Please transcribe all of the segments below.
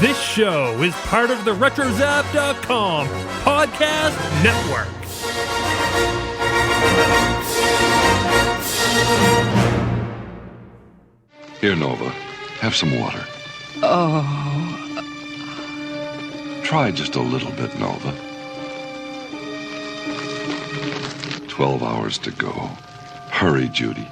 This show is part of the RetroZap.com podcast network. Here, Nova. Have some water. Oh. Try just a little bit, Nova. 12 hours to go. Hurry, Judy.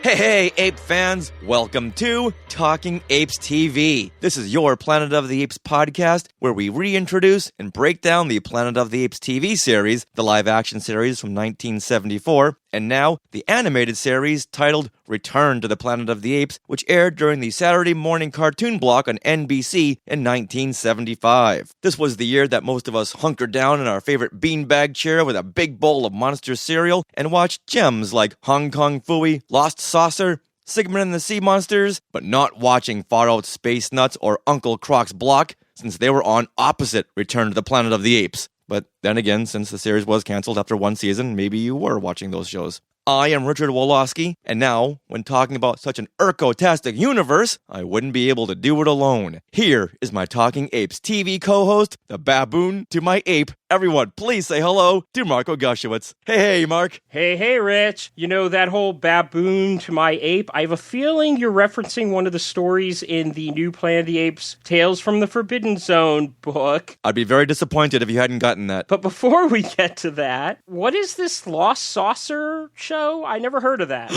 Hey, Ape fans, welcome to Talking Apes TV. This is your Planet of the Apes podcast, where we reintroduce and break down the Planet of the Apes TV series, the live-action series from 1974, and now the animated series titled Return to the Planet of the Apes, which aired during the Saturday morning cartoon block on NBC in 1975. This was the year that most of us hunkered down in our favorite beanbag chair with a big bowl of Monster cereal and watched gems like Hong Kong Phooey, Lost Saucer, Sigmund and the Sea Monsters, but not watching Far Out Space Nuts or Uncle Croc's Block, since they were on opposite Return to the Planet of the Apes. But then again, since the series was canceled after one season, maybe you were watching those shows. I am Richard Woloski, and now, when talking about such an Urko-tastic universe, I wouldn't be able to do it alone. Here is my Talking Apes TV co-host, the baboon to my ape. Everyone, please say hello to Marco Gushewitz. Hey, Mark. Hey, Rich. You know, that whole baboon to my ape, I have a feeling you're referencing one of the stories in the new Planet of the Apes Tales from the Forbidden Zone book. I'd be very disappointed if you hadn't gotten that. But before we get to that, what is this Lost Saucer show? I never heard of that.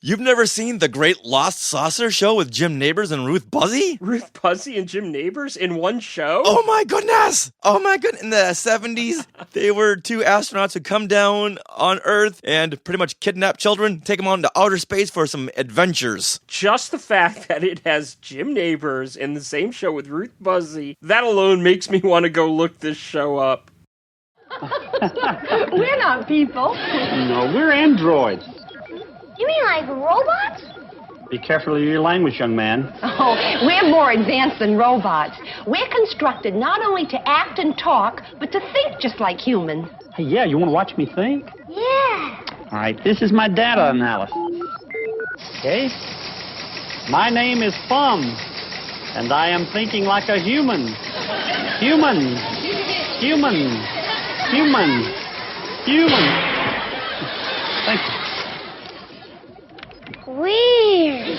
You've never seen the Great Lost Saucer show with Jim Nabors and Ruth Buzzy? Ruth Buzzy and Jim Nabors in one show? Oh my goodness! Oh my goodness! In the 70s, they were two astronauts who come down on Earth and pretty much kidnap children, take them out into outer space for some adventures. Just the fact that it has Jim Nabors in the same show with Ruth Buzzy, that alone makes me want to go look this show up. We're not people. No, we're androids. You mean like robots? Be careful of your language, young man. Oh, we're more advanced than robots. We're constructed not only to act and talk, but to think just like humans. Hey, yeah, you want to watch me think? Yeah. All right, this is my data analysis. Okay? My name is Thumb, and I am thinking like a human. Human. Human. Human. Human. Thank you. Weird.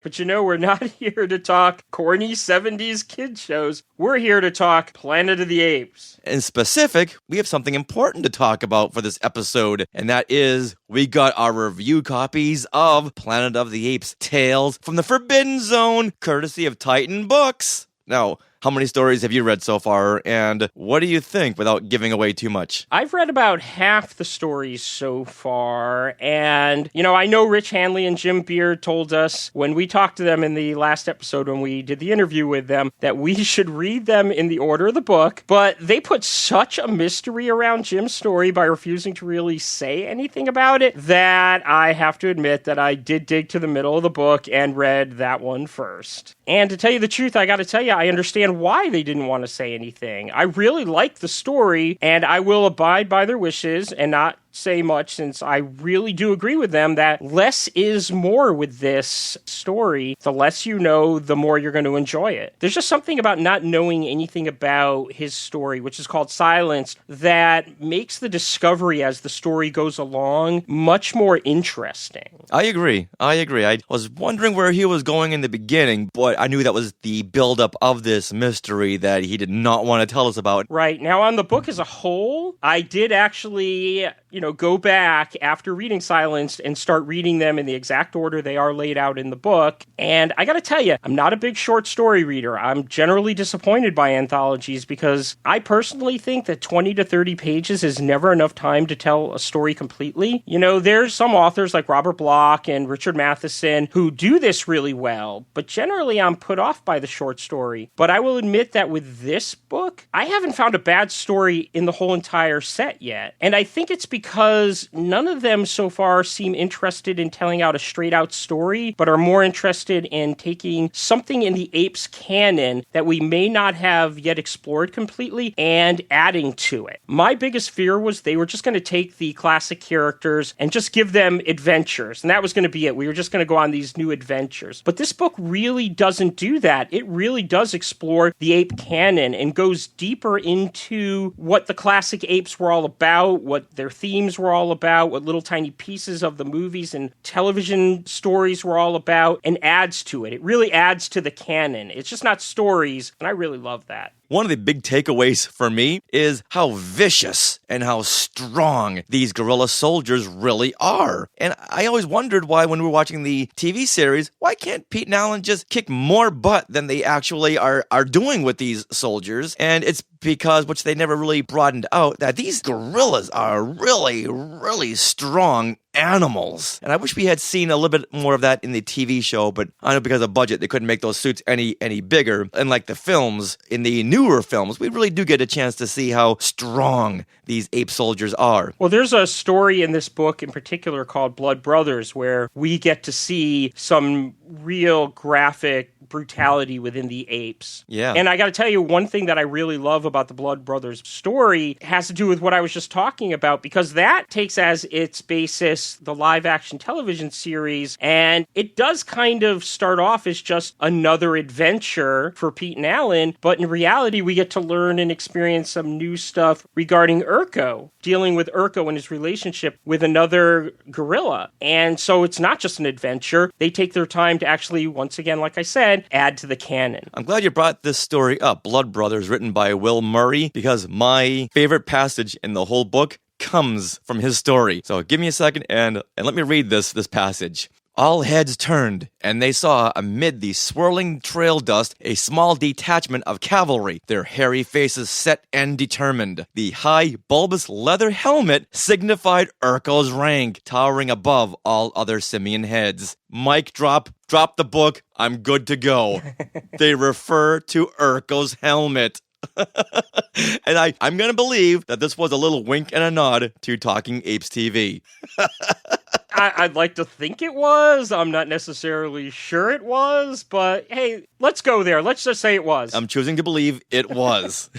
But you know, we're not here to talk corny 70s kid shows. We're here to talk Planet of the Apes. In specific, we have something important to talk about for this episode, and that is we got our review copies of Planet of the Apes Tales from the Forbidden Zone, courtesy of Titan Books. Now, how many stories have you read so far, and what do you think without giving away too much? I've read about half the stories so far, and, you know, I know Rich Hanley and Jim Beard told us when we talked to them in the last episode when we did the interview with them that we should read them in the order of the book, but they put such a mystery around Jim's story by refusing to really say anything about it that I have to admit that I did dig to the middle of the book and read that one first. And to tell you the truth, I gotta tell you, I understand why they didn't want to say anything. I really like the story, and I will abide by their wishes and not say much, since I really do agree with them that less is more with this story. The less you know, the more you're going to enjoy it. There's just something about not knowing anything about his story, which is called Silence, that makes the discovery as the story goes along much more interesting. I agree. I was wondering where he was going in the beginning, but I knew that was the buildup of this mystery that he did not want to tell us about. Right. Now, on the book as a whole, I did actually, go back after reading Silenced and start reading them in the exact order they are laid out in the book. And I gotta tell you, I'm not a big short story reader. I'm generally disappointed by anthologies because I personally think that 20 to 30 pages is never enough time to tell a story completely. There's some authors like Robert Bloch and Richard Matheson who do this really well, but generally I'm put off by the short story. But I will admit that with this book, I haven't found a bad story in the whole entire set yet. And I think it's because because none of them so far seem interested in telling out a straight-out story, but are more interested in taking something in the Apes canon that we may not have yet explored completely and adding to it. My biggest fear was they were just going to take the classic characters and just give them adventures, and that was going to be it. We were just going to go on these new adventures. But this book really doesn't do that. It really does explore the ape canon and goes deeper into what the classic apes were all about, what their themes were all about, what little tiny pieces of the movies and television stories were all about, and adds to it. It really adds to the canon. It's just not stories, and I really love that. One of the big takeaways for me is how vicious and how strong these gorilla soldiers really are. And I always wondered why, when we were watching the TV series, why can't Pete and Alan just kick more butt than they actually are doing with these soldiers? And it's because, which they never really broadened out, that these gorillas are really, really strong animals. And I wish we had seen a little bit more of that in the TV show, but I know because of budget, they couldn't make those suits any bigger. And like the films, in the newer films, we really do get a chance to see how strong these ape soldiers are. Well, there's a story in this book in particular called Blood Brothers, where we get to see some real graphic brutality within the apes. Yeah. And I got to tell you, one thing that I really love about the Blood Brothers story has to do with what I was just talking about, because that takes as its basis the live action television series, and it does kind of start off as just another adventure for Pete and Alan, but in reality we get to learn and experience some new stuff regarding Urko, dealing with Urko and his relationship with another gorilla. And so it's not just an adventure. They take their time to actually, once again, like I said, add to the canon. I'm glad you brought this story up, Blood Brothers, written by Will Murray, because my favorite passage in the whole book comes from his story. So give me a second and let me read this passage. All heads turned, and they saw amid the swirling trail dust a small detachment of cavalry, their hairy faces set and determined. The high, bulbous leather helmet signified Urko's rank, towering above all other simian heads. Mic drop the book, I'm good to go. They refer to Urko's helmet. And I'm going to believe that this was a little wink and a nod to Talking Apes TV. I'd like to think it was. I'm not necessarily sure it was, but hey, let's go there. Let's just say it was. I'm choosing to believe it was.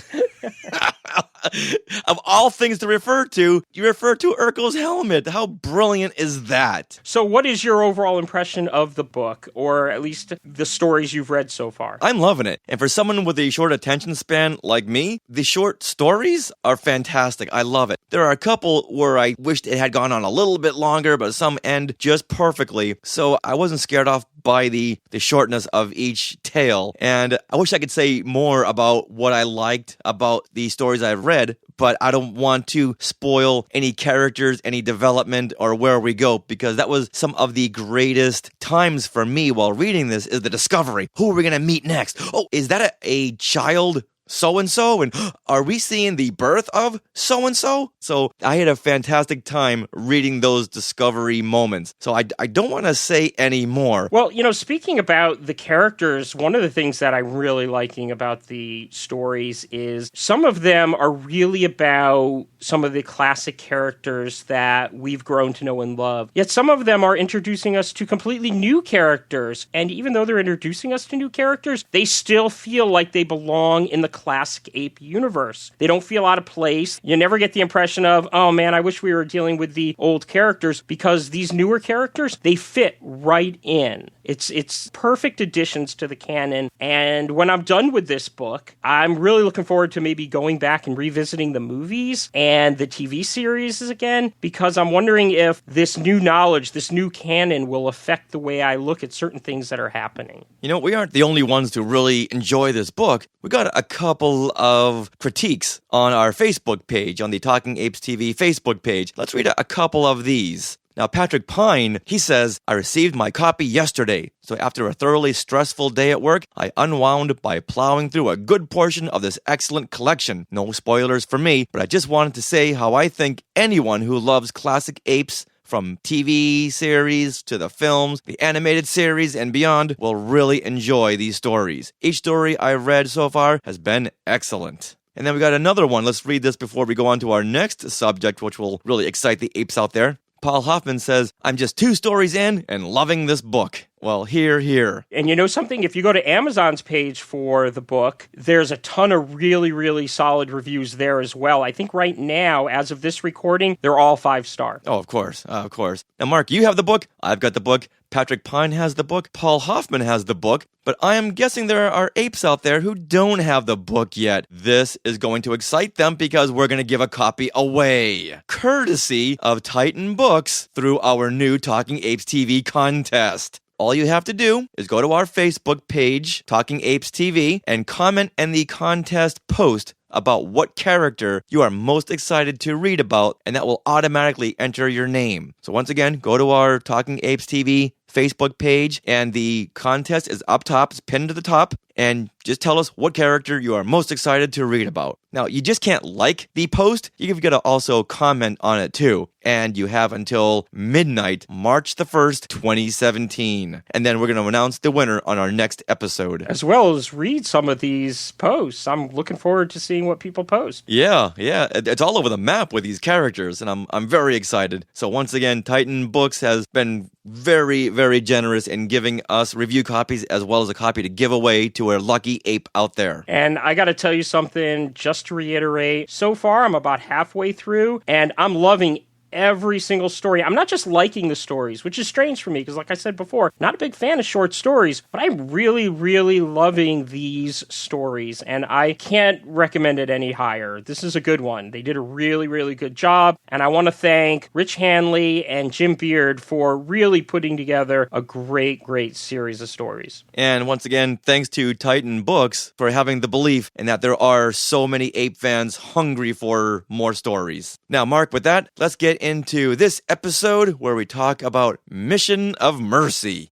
Of all things to refer to, you refer to Urko's helmet. How brilliant is that? So what is your overall impression of the book, or at least the stories you've read so far? I'm loving it. And for someone with a short attention span like me, the short stories are fantastic. I love it. There are a couple where I wished it had gone on a little bit longer, but some end just perfectly. So I wasn't scared off by the shortness of each tale. And I wish I could say more about what I liked about the stories I've read, but I don't want to spoil any characters, any development, or where we go, because that was some of the greatest times for me while reading this, is the discovery. Who are we going to meet next? Oh, is that a child so-and-so? And are we seeing the birth of so-and-so? So I had a fantastic time reading those discovery moments. So I don't want to say any more. Well, speaking about the characters, one of the things that I'm really liking about the stories is some of them are really about some of the classic characters that we've grown to know and love. Yet some of them are introducing us to completely new characters. And even though they're introducing us to new characters, they still feel like they belong in the classic ape universe. They don't feel out of place. You never get the impression of, oh man, I wish we were dealing with the old characters, because these newer characters, they fit right in. It's perfect additions to the canon. And when I'm done with this book, I'm really looking forward to maybe going back and revisiting the movies and the TV series again, because I'm wondering if this new knowledge, this new canon will affect the way I look at certain things that are happening. We aren't the only ones to really enjoy this book. We got a couple of critiques on our Facebook page, on the Talking Apes TV Facebook page. Let's read a couple of these. Now, Patrick Pine, he says, I received my copy yesterday, so after a thoroughly stressful day at work, I unwound by plowing through a good portion of this excellent collection. No spoilers for me, but I just wanted to say how I think anyone who loves classic apes, from TV series to the films, the animated series, and beyond, will really enjoy these stories. Each story I've read so far has been excellent. And then we got another one. Let's read this before we go on to our next subject, which will really excite the apes out there. Paul Hoffman says, I'm just 2 stories in and loving this book. Well, here. And you know something? If you go to Amazon's page for the book, there's a ton of really, really solid reviews there as well. I think right now, as of this recording, they're all 5-star. Oh, of course. Now, Mark, you have the book. I've got the book. Patrick Pine has the book. Paul Hoffman has the book. But I am guessing there are apes out there who don't have the book yet. This is going to excite them because we're going to give a copy away, courtesy of Titan Books, through our new Talking Apes TV contest. All you have to do is go to our Facebook page, Talking Apes TV, and comment in the contest post about what character you are most excited to read about, and that will automatically enter your name. So once again, go to our Talking Apes TV Facebook page, and the contest is up top, it's pinned to the top, and just tell us what character you are most excited to read about. Now, you just can't like the post, you've got to also comment on it too. And you have until midnight, March the 1st, 2017. And then we're going to announce the winner on our next episode. As well as read some of these posts. I'm looking forward to seeing what people post. Yeah. It's all over the map with these characters, and I'm very excited. So once again, Titan Books has been very, very generous in giving us review copies as well as a copy to give away to a lucky ape out there. And I got to tell you something, just to reiterate, so far I'm about halfway through, and I'm loving every single story. I'm not just liking the stories, which is strange for me because, like I said before, not a big fan of short stories, but I'm really, really loving these stories, and I can't recommend it any higher. This is a good one. They did a really, really good job, and I want to thank Rich Hanley and Jim Beard for really putting together a great, great series of stories. And once again, thanks to Titan Books for having the belief in that there are so many ape fans hungry for more stories. Now, Mark, with that, let's get into this episode where we talk about Mission of Mercy.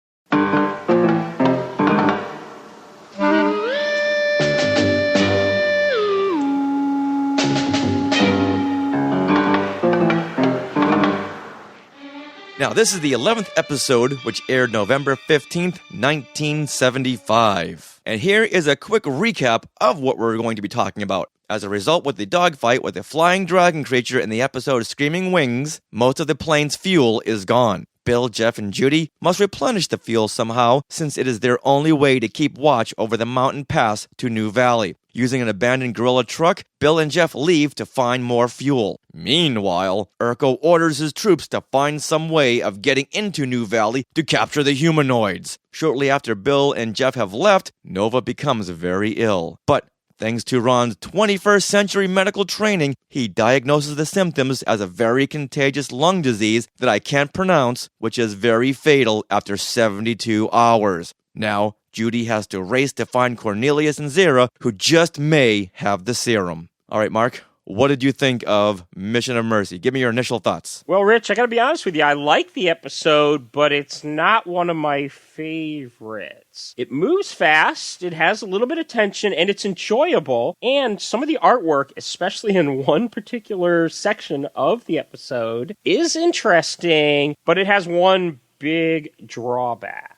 Now, this is the 11th episode, which aired November 15th, 1975. And here is a quick recap of what we're going to be talking about. As a result, with the dogfight with the flying dragon creature in the episode Screaming Wings, most of the plane's fuel is gone. Bill, Jeff, and Judy must replenish the fuel somehow, since it is their only way to keep watch over the mountain pass to New Valley. Using an abandoned gorilla truck, Bill and Jeff leave to find more fuel. Meanwhile, Urko orders his troops to find some way of getting into New Valley to capture the humanoids. Shortly after Bill and Jeff have left, Nova becomes very ill. But thanks to Ron's 21st century medical training, he diagnoses the symptoms as a very contagious lung disease that I can't pronounce, which is very fatal after 72 hours. Now, Judy has to race to find Cornelious and Zira, who just may have the serum. All right, Mark, what did you think of Mission of Mercy? Give me your initial thoughts. Well, Rich, I gotta be honest with you. I like the episode, but it's not one of my favorites. It moves fast, it has a little bit of tension, and it's enjoyable. And some of the artwork, especially in one particular section of the episode, is interesting, but it has one big drawback.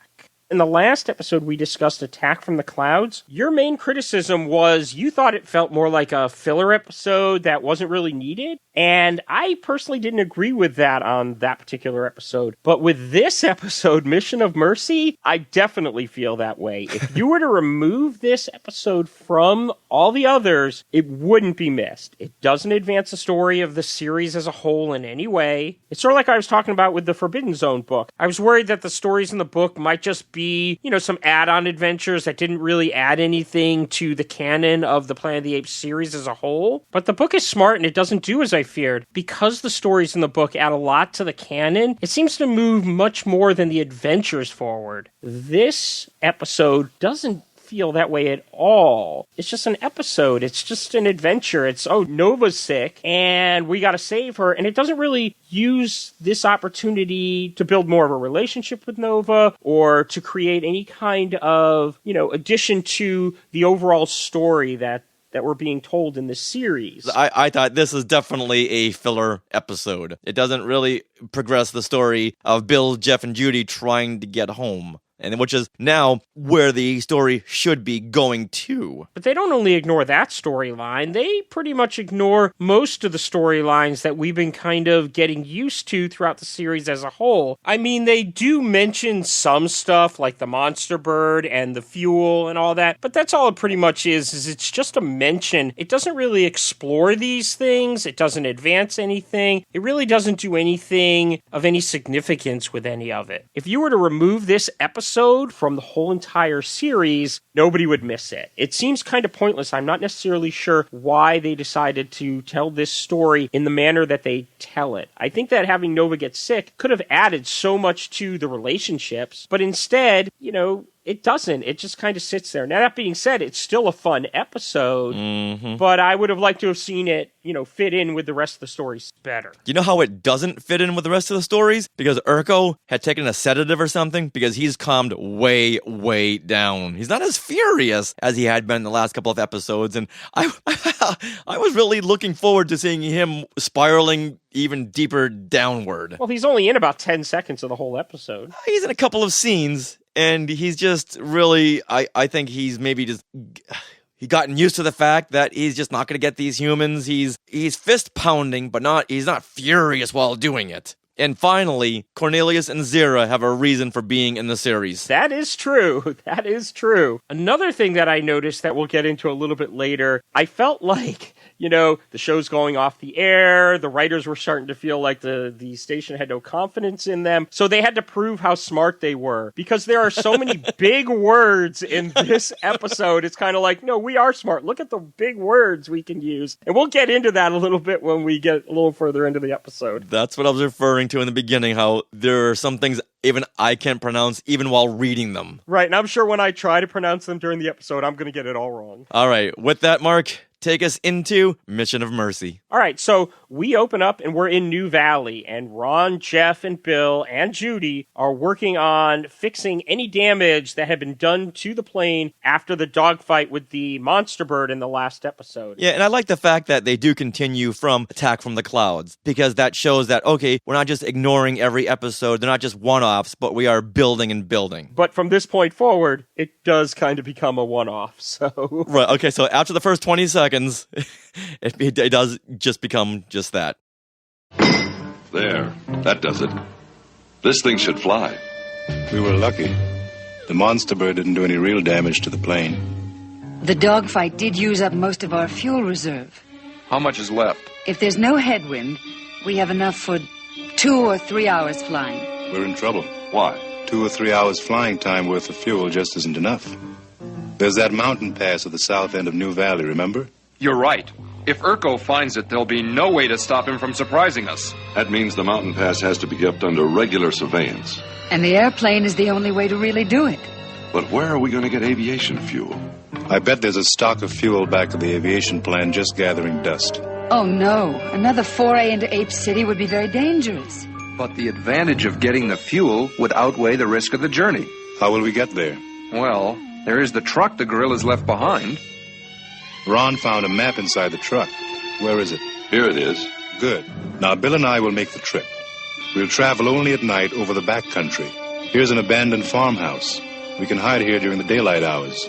In the last episode, we discussed Attack from the Clouds. Your main criticism was you thought it felt more like a filler episode that wasn't really needed. And I personally didn't agree with that on that particular episode. But with this episode, Mission of Mercy, I definitely feel that way. If you were to remove this episode from all the others, it wouldn't be missed. It doesn't advance the story of the series as a whole in any way. It's sort of like I was talking about with the Forbidden Zone book. I was worried that the stories in the book might just be, some add-on adventures that didn't really add anything to the canon of the Planet of the Apes series as a whole. But the book is smart and it doesn't do as I feared. Because the stories in the book add a lot to the canon, it seems to move much more than the adventures forward. This episode doesn't feel that way at all. It's just an episode. It's just an adventure. It's, Nova's sick and we gotta save her. And it doesn't really use this opportunity to build more of a relationship with Nova or to create any kind of, addition to the overall story that we're being told in this series. I thought this is definitely a filler episode. It doesn't really progress the story of Bill, Jeff, and Judy trying to get home. and which is now where the story should be going to. But they don't only ignore that storyline, they pretty much ignore most of the storylines that we've been kind of getting used to throughout the series as a whole. I mean, they do mention some stuff like the monster bird and the fuel and all that, but that's all it pretty much is it's just a mention. It doesn't really explore these things, it doesn't advance anything, it really doesn't do anything of any significance with any of it. If you were to remove this episode from the whole entire series, nobody would miss it. It seems kind of pointless. I'm not necessarily sure why they decided to tell this story in the manner that they tell it. I think that having Nova get sick could have added so much to the relationships, but instead, it doesn't. It just kind of sits there. Now, that being said, it's still a fun episode, but I would have liked to have seen it, fit in with the rest of the stories better. You know how it doesn't fit in with the rest of the stories? Because Urko had taken a sedative or something, because he's calmed way, way down. He's not as furious as he had been in the last couple of episodes, and I was really looking forward to seeing him spiraling even deeper downward. Well, he's only in about 10 seconds of the whole episode. He's in a couple of scenes, and he's just really, I think he's maybe just, he gotten used to the fact that he's just not going to get these humans. He's fist pounding, but he's not furious while doing it. And finally, Cornelious and Zira have a reason for being in the series. That is true. That is true. Another thing that I noticed that we'll get into a little bit later, I felt like, the show's going off the air, the writers were starting to feel like the station had no confidence in them, so they had to prove how smart they were. Because there are so many big words in this episode, it's kind of like, no, we are smart. Look at the big words we can use. And we'll get into that a little bit when we get a little further into the episode. That's what I was referring to in the beginning, how there are some things even I can't pronounce even while reading them. Right, and I'm sure when I try to pronounce them during the episode, I'm going to get it all wrong. All right, with that, Mark, take us into Mission of Mercy. All right, so we open up and we're in New Valley, and Ron, Jeff, and Bill, and Judy are working on fixing any damage that had been done to the plane after the dogfight with the monster bird in the last episode. Yeah, and I like the fact that they do continue from Attack from the Clouds, because that shows that, okay, we're not just ignoring every episode, they're not just one-offs, but we are building and building. But from this point forward, it does kind of become a one-off, so... Right, okay, so after the first 20 seconds, it does just become just that. There, that does it. This thing should fly. We were lucky. The monster bird didn't do any real damage to the plane. The dogfight did use up most of our fuel reserve. How much is left? If there's no headwind, we have enough for 2 or 3 hours flying. We're in trouble. Why? 2 or 3 hours flying time worth of fuel just isn't enough. There's that mountain pass at the south end of New Valley, remember? You're right. If Urko finds it, there'll be no way to stop him from surprising us. That means the mountain pass has to be kept under regular surveillance. And the airplane is the only way to really do it. But where are we going to get aviation fuel? I bet there's a stock of fuel back at the aviation plant just gathering dust. Oh, no. Another foray into Ape City would be very dangerous. But the advantage of getting the fuel would outweigh the risk of the journey. How will we get there? Well, there is the truck the gorillas left behind. Ron found a map inside the truck. Where is it? Here it is. Good. Now, Bill and I will make the trip. We'll travel only at night over the back country. Here's an abandoned farmhouse. We can hide here during the daylight hours.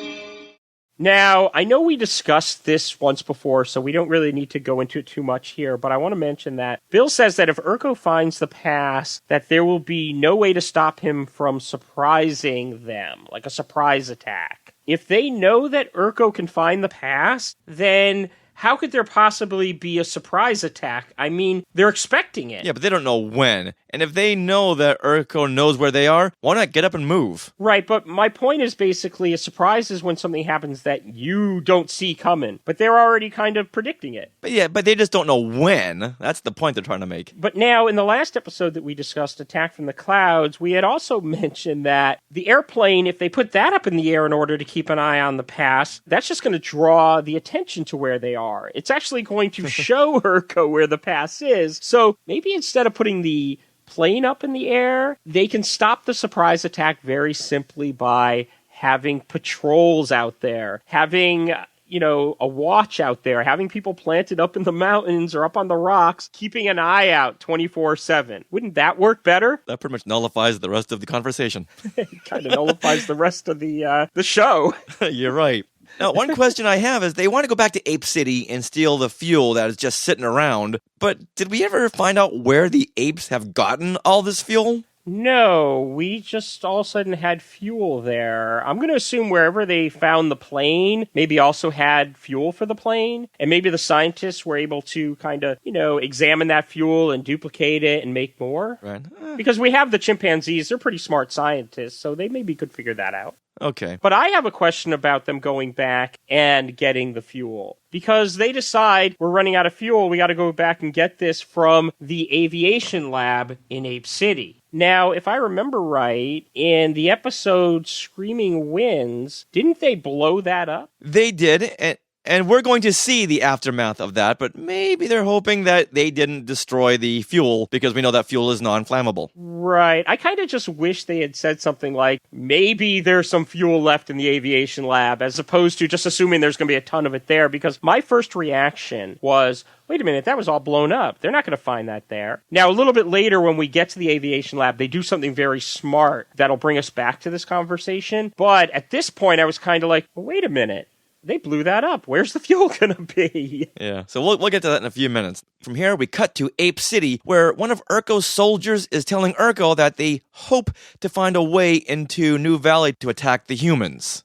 Now, I know we discussed this once before, so we don't really need to go into it too much here, but I want to mention that Bill says that if Urko finds the pass, that there will be no way to stop him from surprising them, like a surprise attack. If they know that Urko can find the pass, then how could there possibly be a surprise attack? I mean, they're expecting it. Yeah, but they don't know when. And if they know that Urko knows where they are, why not get up and move? Right, but my point is basically a surprise is when something happens that you don't see coming. But they're already kind of predicting it. But yeah, but they just don't know when. That's the point they're trying to make. But now, in the last episode that we discussed, Attack from the Clouds, we had also mentioned that the airplane, if they put that up in the air in order to keep an eye on the pass, that's just going to draw the attention to where they are. It's actually going to show Urko where the pass is. So maybe instead of putting the plane up in the air, they can stop the surprise attack very simply by having patrols out there, having, a watch out there, having people planted up in the mountains or up on the rocks, keeping an eye out 24/7. Wouldn't that work better? That pretty much nullifies the rest of the conversation. It kind of nullifies the rest of the show. You're right. Now, one question I have is they want to go back to Ape City and steal the fuel that is just sitting around, but did we ever find out where the apes have gotten all this fuel? No, we just all of a sudden had fuel there. I'm going to assume wherever they found the plane, maybe also had fuel for the plane. And maybe the scientists were able to kind of, examine that fuel and duplicate it and make more. Right. Because we have the chimpanzees. They're pretty smart scientists, so they maybe could figure that out. Okay. But I have a question about them going back and getting the fuel. Because they decide we're running out of fuel, we got to go back and get this from the aviation lab in Ape City. Now, if I remember right, in the episode Screaming Winds, didn't they blow that up? They did, and we're going to see the aftermath of that, but maybe they're hoping that they didn't destroy the fuel because we know that fuel is non-flammable. Right. I kind of just wish they had said something like, maybe there's some fuel left in the aviation lab, as opposed to just assuming there's going to be a ton of it there, because my first reaction was, wait a minute, that was all blown up. They're not going to find that there. Now, a little bit later, when we get to the aviation lab, they do something very smart that'll bring us back to this conversation. But at this point, I was kind of like, well, wait a minute. They blew that up. Where's the fuel going to be? Yeah, so we'll get to that in a few minutes. From here, we cut to Ape City, where one of Urko's soldiers is telling Urko that they hope to find a way into New Valley to attack the humans.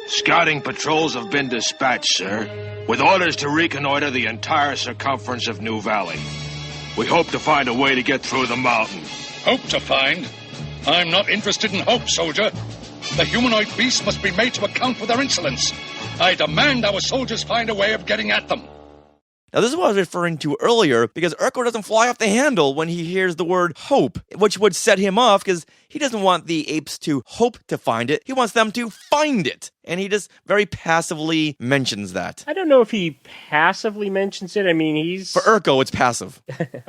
Scouting patrols have been dispatched, sir, with orders to reconnoiter the entire circumference of New Valley. We hope to find a way to get through the mountain. Hope to find? I'm not interested in hope, soldier. The humanoid beasts must be made to account for their insolence. I demand our soldiers find a way of getting at them. Now, this is what I was referring to earlier, because Urko doesn't fly off the handle when he hears the word hope, which would set him off, because he doesn't want the apes to hope to find it. He wants them to find it. And he just very passively mentions that. I don't know if he passively mentions it. I mean, he's... For Urko, it's passive.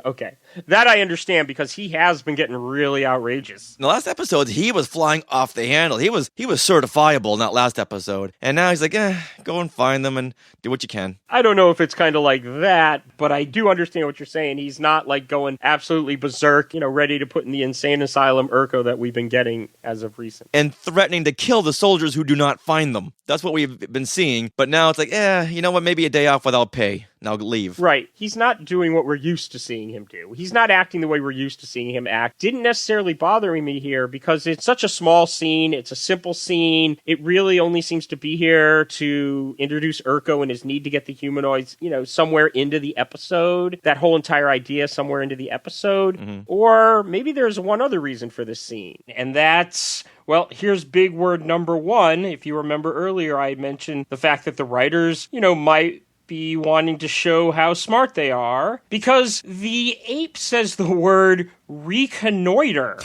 Okay. That I understand, because he has been getting really outrageous. In the last episode, he was flying off the handle. He was certifiable in that last episode. And now he's like, go and find them and do what you can. I don't know if it's kind of like that, but I do understand what you're saying. He's not like going absolutely berserk, ready to put in the insane asylum Urko that we've been getting as of recent. And threatening to kill the soldiers who do not find them. That's what we've been seeing. But now it's like, you know what, maybe a day off without pay. Now leave. Right. He's not doing what we're used to seeing him do. He's not acting the way we're used to seeing him act. Didn't necessarily bother me here because it's such a small scene. It's a simple scene. It really only seems to be here to introduce Urko and his need to get the humanoids, somewhere into the episode. That whole entire idea somewhere into the episode. Mm-hmm. Or maybe there's one other reason for this scene. And that's... Well, here's big word number one. If you remember earlier, I mentioned the fact that the writers, might be wanting to show how smart they are, because the ape says the word reconnoiter.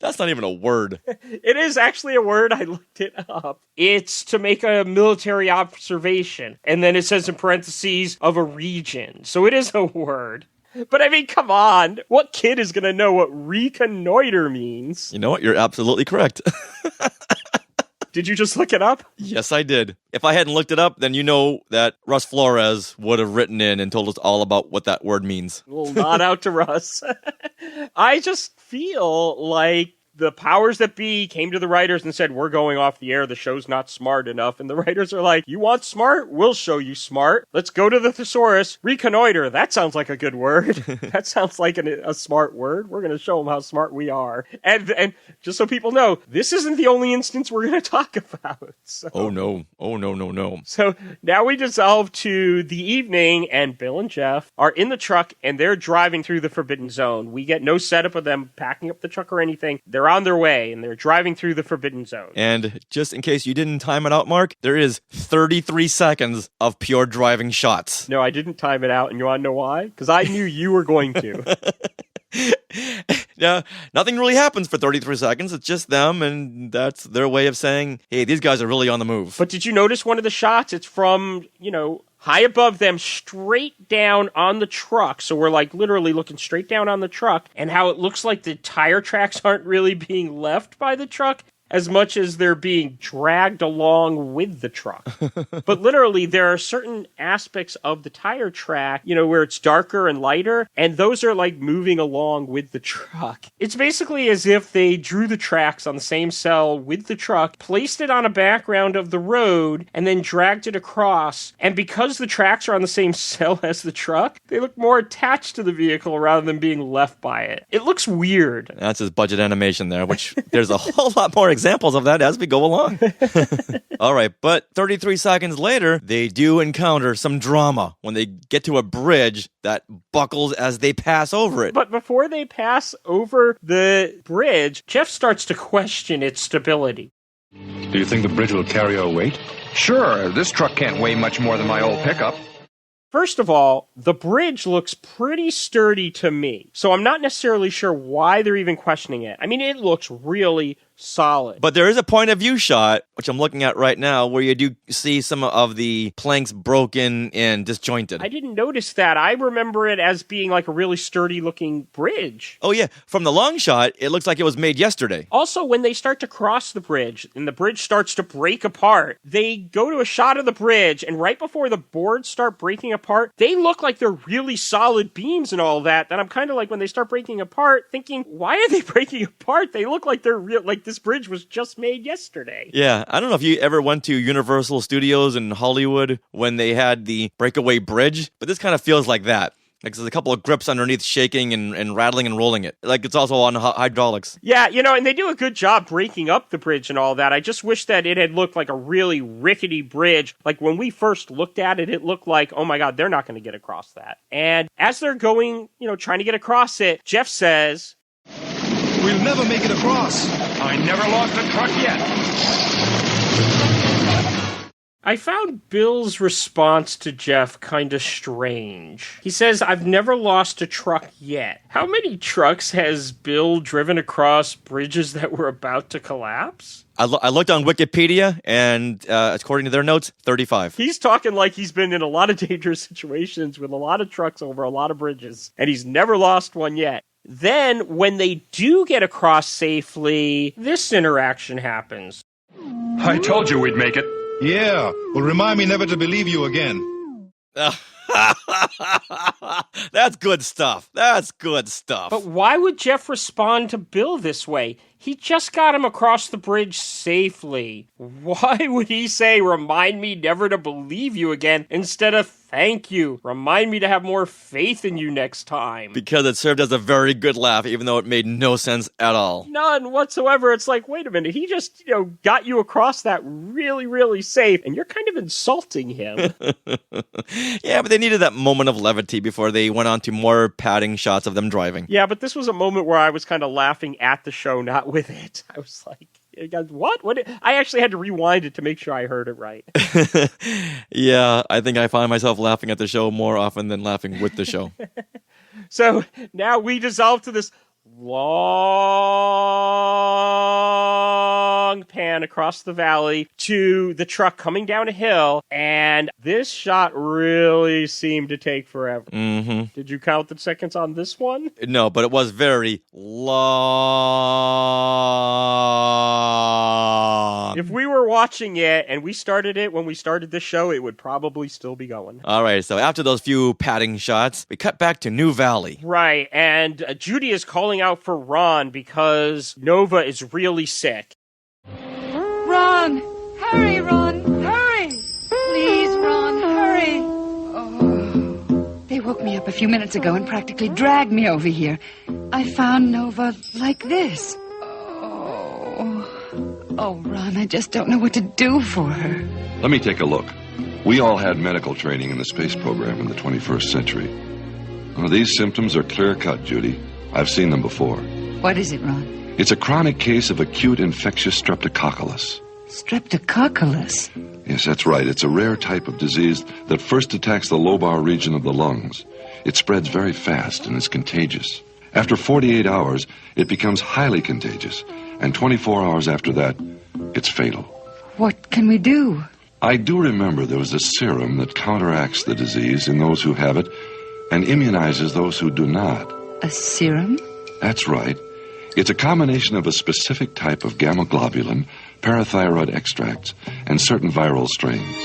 That's not even a word. It is actually a word. I looked it up. It's to make a military observation. And then it says in parentheses of a region. So it is a word. But I mean, come on. What kid is going to know what reconnoiter means? You know what? You're absolutely correct. Did you just look it up? Yes, I did. If I hadn't looked it up, then you know that Russ Flores would have written in and told us all about what that word means. Well, not out to Russ. I just feel like the powers that be came to the writers and said, we're going off the air, the show's not smart enough. And the writers are like, you want smart? We'll show you smart. Let's go to the thesaurus. Reconnoiter. That sounds like a good word. That sounds like a smart word. We're going to show them how smart we are. And just so people know, this isn't the only instance we're going to talk about. So. Oh, no. Oh, no, no, no. So now we dissolve to the evening, and Bill and Jeff are in the truck, and they're driving through the Forbidden Zone. We get no setup of them packing up the truck or anything. They're on their way, and they're driving through the Forbidden Zone. And just in case you didn't time it out, Mark, there is 33 seconds of pure driving shots. No, I didn't time it out, and you want to know why? Because I knew you were going to. Yeah, nothing really happens for 33 seconds. It's just them, and that's their way of saying, hey, these guys are really on the move. But did you notice one of the shots? It's from, high above them, straight down on the truck. So we're like literally looking straight down on the truck, and how it looks like the tire tracks aren't really being left by the truck. as much as they're being dragged along with the truck. But literally, there are certain aspects of the tire track, where it's darker and lighter, and those are like moving along with the truck. It's basically as if they drew the tracks on the same cell with the truck, placed it on a background of the road, and then dragged it across. And because the tracks are on the same cell as the truck, they look more attached to the vehicle rather than being left by it. It looks weird. That's his budget animation there, which there's a whole lot more examples of that as we go along. All right, but 33 seconds later, they do encounter some drama when they get to a bridge that buckles as they pass over it. But before they pass over the bridge, Jeff starts to question its stability. Do you think the bridge will carry our weight? Sure, this truck can't weigh much more than my old pickup. First of all, the bridge looks pretty sturdy to me, so I'm not necessarily sure why they're even questioning it. I mean, it looks really solid. But there is a point of view shot, which I'm looking at right now, where you do see some of the planks broken and disjointed. I didn't notice that. I remember it as being like a really sturdy looking bridge. Oh yeah, from the long shot, it looks like it was made yesterday. Also, when they start to cross the bridge and the bridge starts to break apart, they go to a shot of the bridge, and right before the boards start breaking apart, they look like they're really solid beams and all that. And I'm kind of like, when they start breaking apart, thinking, why are they breaking apart? They look like they're real, like this bridge was just made yesterday. Yeah, I don't know if you ever went to Universal Studios in Hollywood when they had the breakaway bridge, but this kind of feels like that. Like there's a couple of grips underneath shaking and rattling and rolling it. Like it's also on hydraulics. Yeah, and they do a good job breaking up the bridge and all that. I just wish that it had looked like a really rickety bridge. Like when we first looked at it, it looked like, oh my God, they're not going to get across that. And as they're going, trying to get across it, Jeff says, "We'll never make it across. I never lost a truck yet." I found Bill's response to Jeff kind of strange. He says, I've never lost a truck yet. How many trucks has Bill driven across bridges that were about to collapse? I looked on Wikipedia, and according to their notes, 35. He's talking like he's been in a lot of dangerous situations with a lot of trucks over a lot of bridges, and he's never lost one yet. Then, when they do get across safely, this interaction happens. I told you we'd make it. Yeah, well, remind me never to believe you again. That's good stuff. That's good stuff. But why would Jeff respond to Bill this way? He just got him across the bridge safely. Why would he say, remind me never to believe you again, instead of thank you, remind me to have more faith in you next time? Because it served as a very good laugh, even though it made no sense at all. None whatsoever. It's like, wait a minute, he just, got you across that really, really safe, and you're kind of insulting him. Yeah, but they needed that moment of levity before they went on to more padding shots of them driving. Yeah, but this was a moment where I was kind of laughing at the show, not with it. I was like, what? I actually had to rewind it to make sure I heard it right. Yeah, I think I find myself laughing at the show more often than laughing with the show. So now we dissolve to this long pan across the valley to the truck coming down a hill, and this shot really seemed to take forever. Mm-hmm. Did you count the seconds on this one? No, but it was very long. If we were watching it and we started it when we started the show, it would probably still be going. All right, so after those few padding shots, we cut back to New Valley. Right, and Judy is calling out for Ron because Nova is really sick. Ron! Hurry, Ron! Hurry! Please, Ron, hurry! Oh, they woke me up a few minutes ago and practically dragged me over here. I found Nova like this. Oh, Ron, I just don't know what to do for her. Let me take a look. We all had medical training in the space program in the 21st century. These symptoms are clear-cut, Judy. I've seen them before. What is it, Ron? It's a chronic case of acute infectious streptococcus. Streptococcus? Yes, that's right. It's a rare type of disease that first attacks the lobar region of the lungs. It spreads very fast and is contagious. After 48 hours, it becomes highly contagious. And 24 hours after that, it's fatal. What can we do? I do remember there was a serum that counteracts the disease in those who have it and immunizes those who do not. A serum? That's right. It's a combination of a specific type of gamma-globulin, parathyroid extracts, and certain viral strains.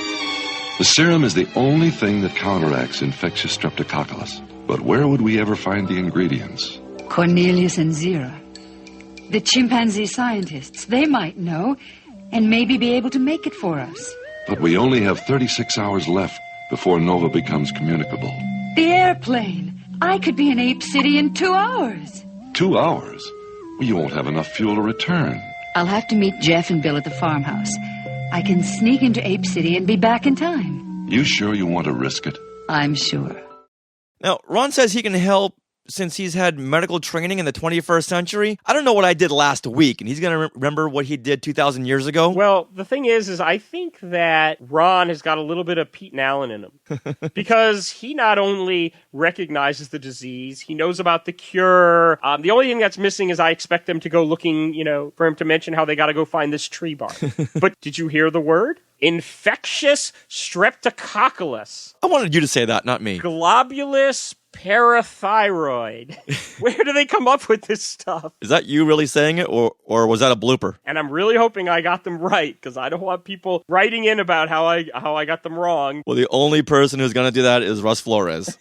The serum is the only thing that counteracts infectious streptococcus. But where would we ever find the ingredients? Cornelious and Zira. The chimpanzee scientists, they might know, and maybe be able to make it for us. But we only have 36 hours left before Nova becomes communicable. The airplane. I could be in Ape City in 2 hours. 2 hours? Well, you won't have enough fuel to return. I'll have to meet Jeff and Bill at the farmhouse. I can sneak into Ape City and be back in time. You sure you want to risk it? I'm sure. Now, Ron says he can help since he's had medical training in the 21st century. I don't know what I did last week, and he's going to remember what he did 2,000 years ago. Well, the thing is I think that Ron has got a little bit of Pete and Allen in him. Because he not only recognizes the disease, he knows about the cure. The only thing that's missing is I expect them to go looking, for him to mention how they got to go find this tree bark. But did you hear the word? Infectious streptococcus. I wanted you to say that, not me. Globulus parathyroid. Where do they come up with this stuff? Is that you really saying it, or was that a blooper? And I'm really hoping I got them right, because I don't want people writing in about how I got them wrong. Well, the only person who's going to do that is Russ Flores.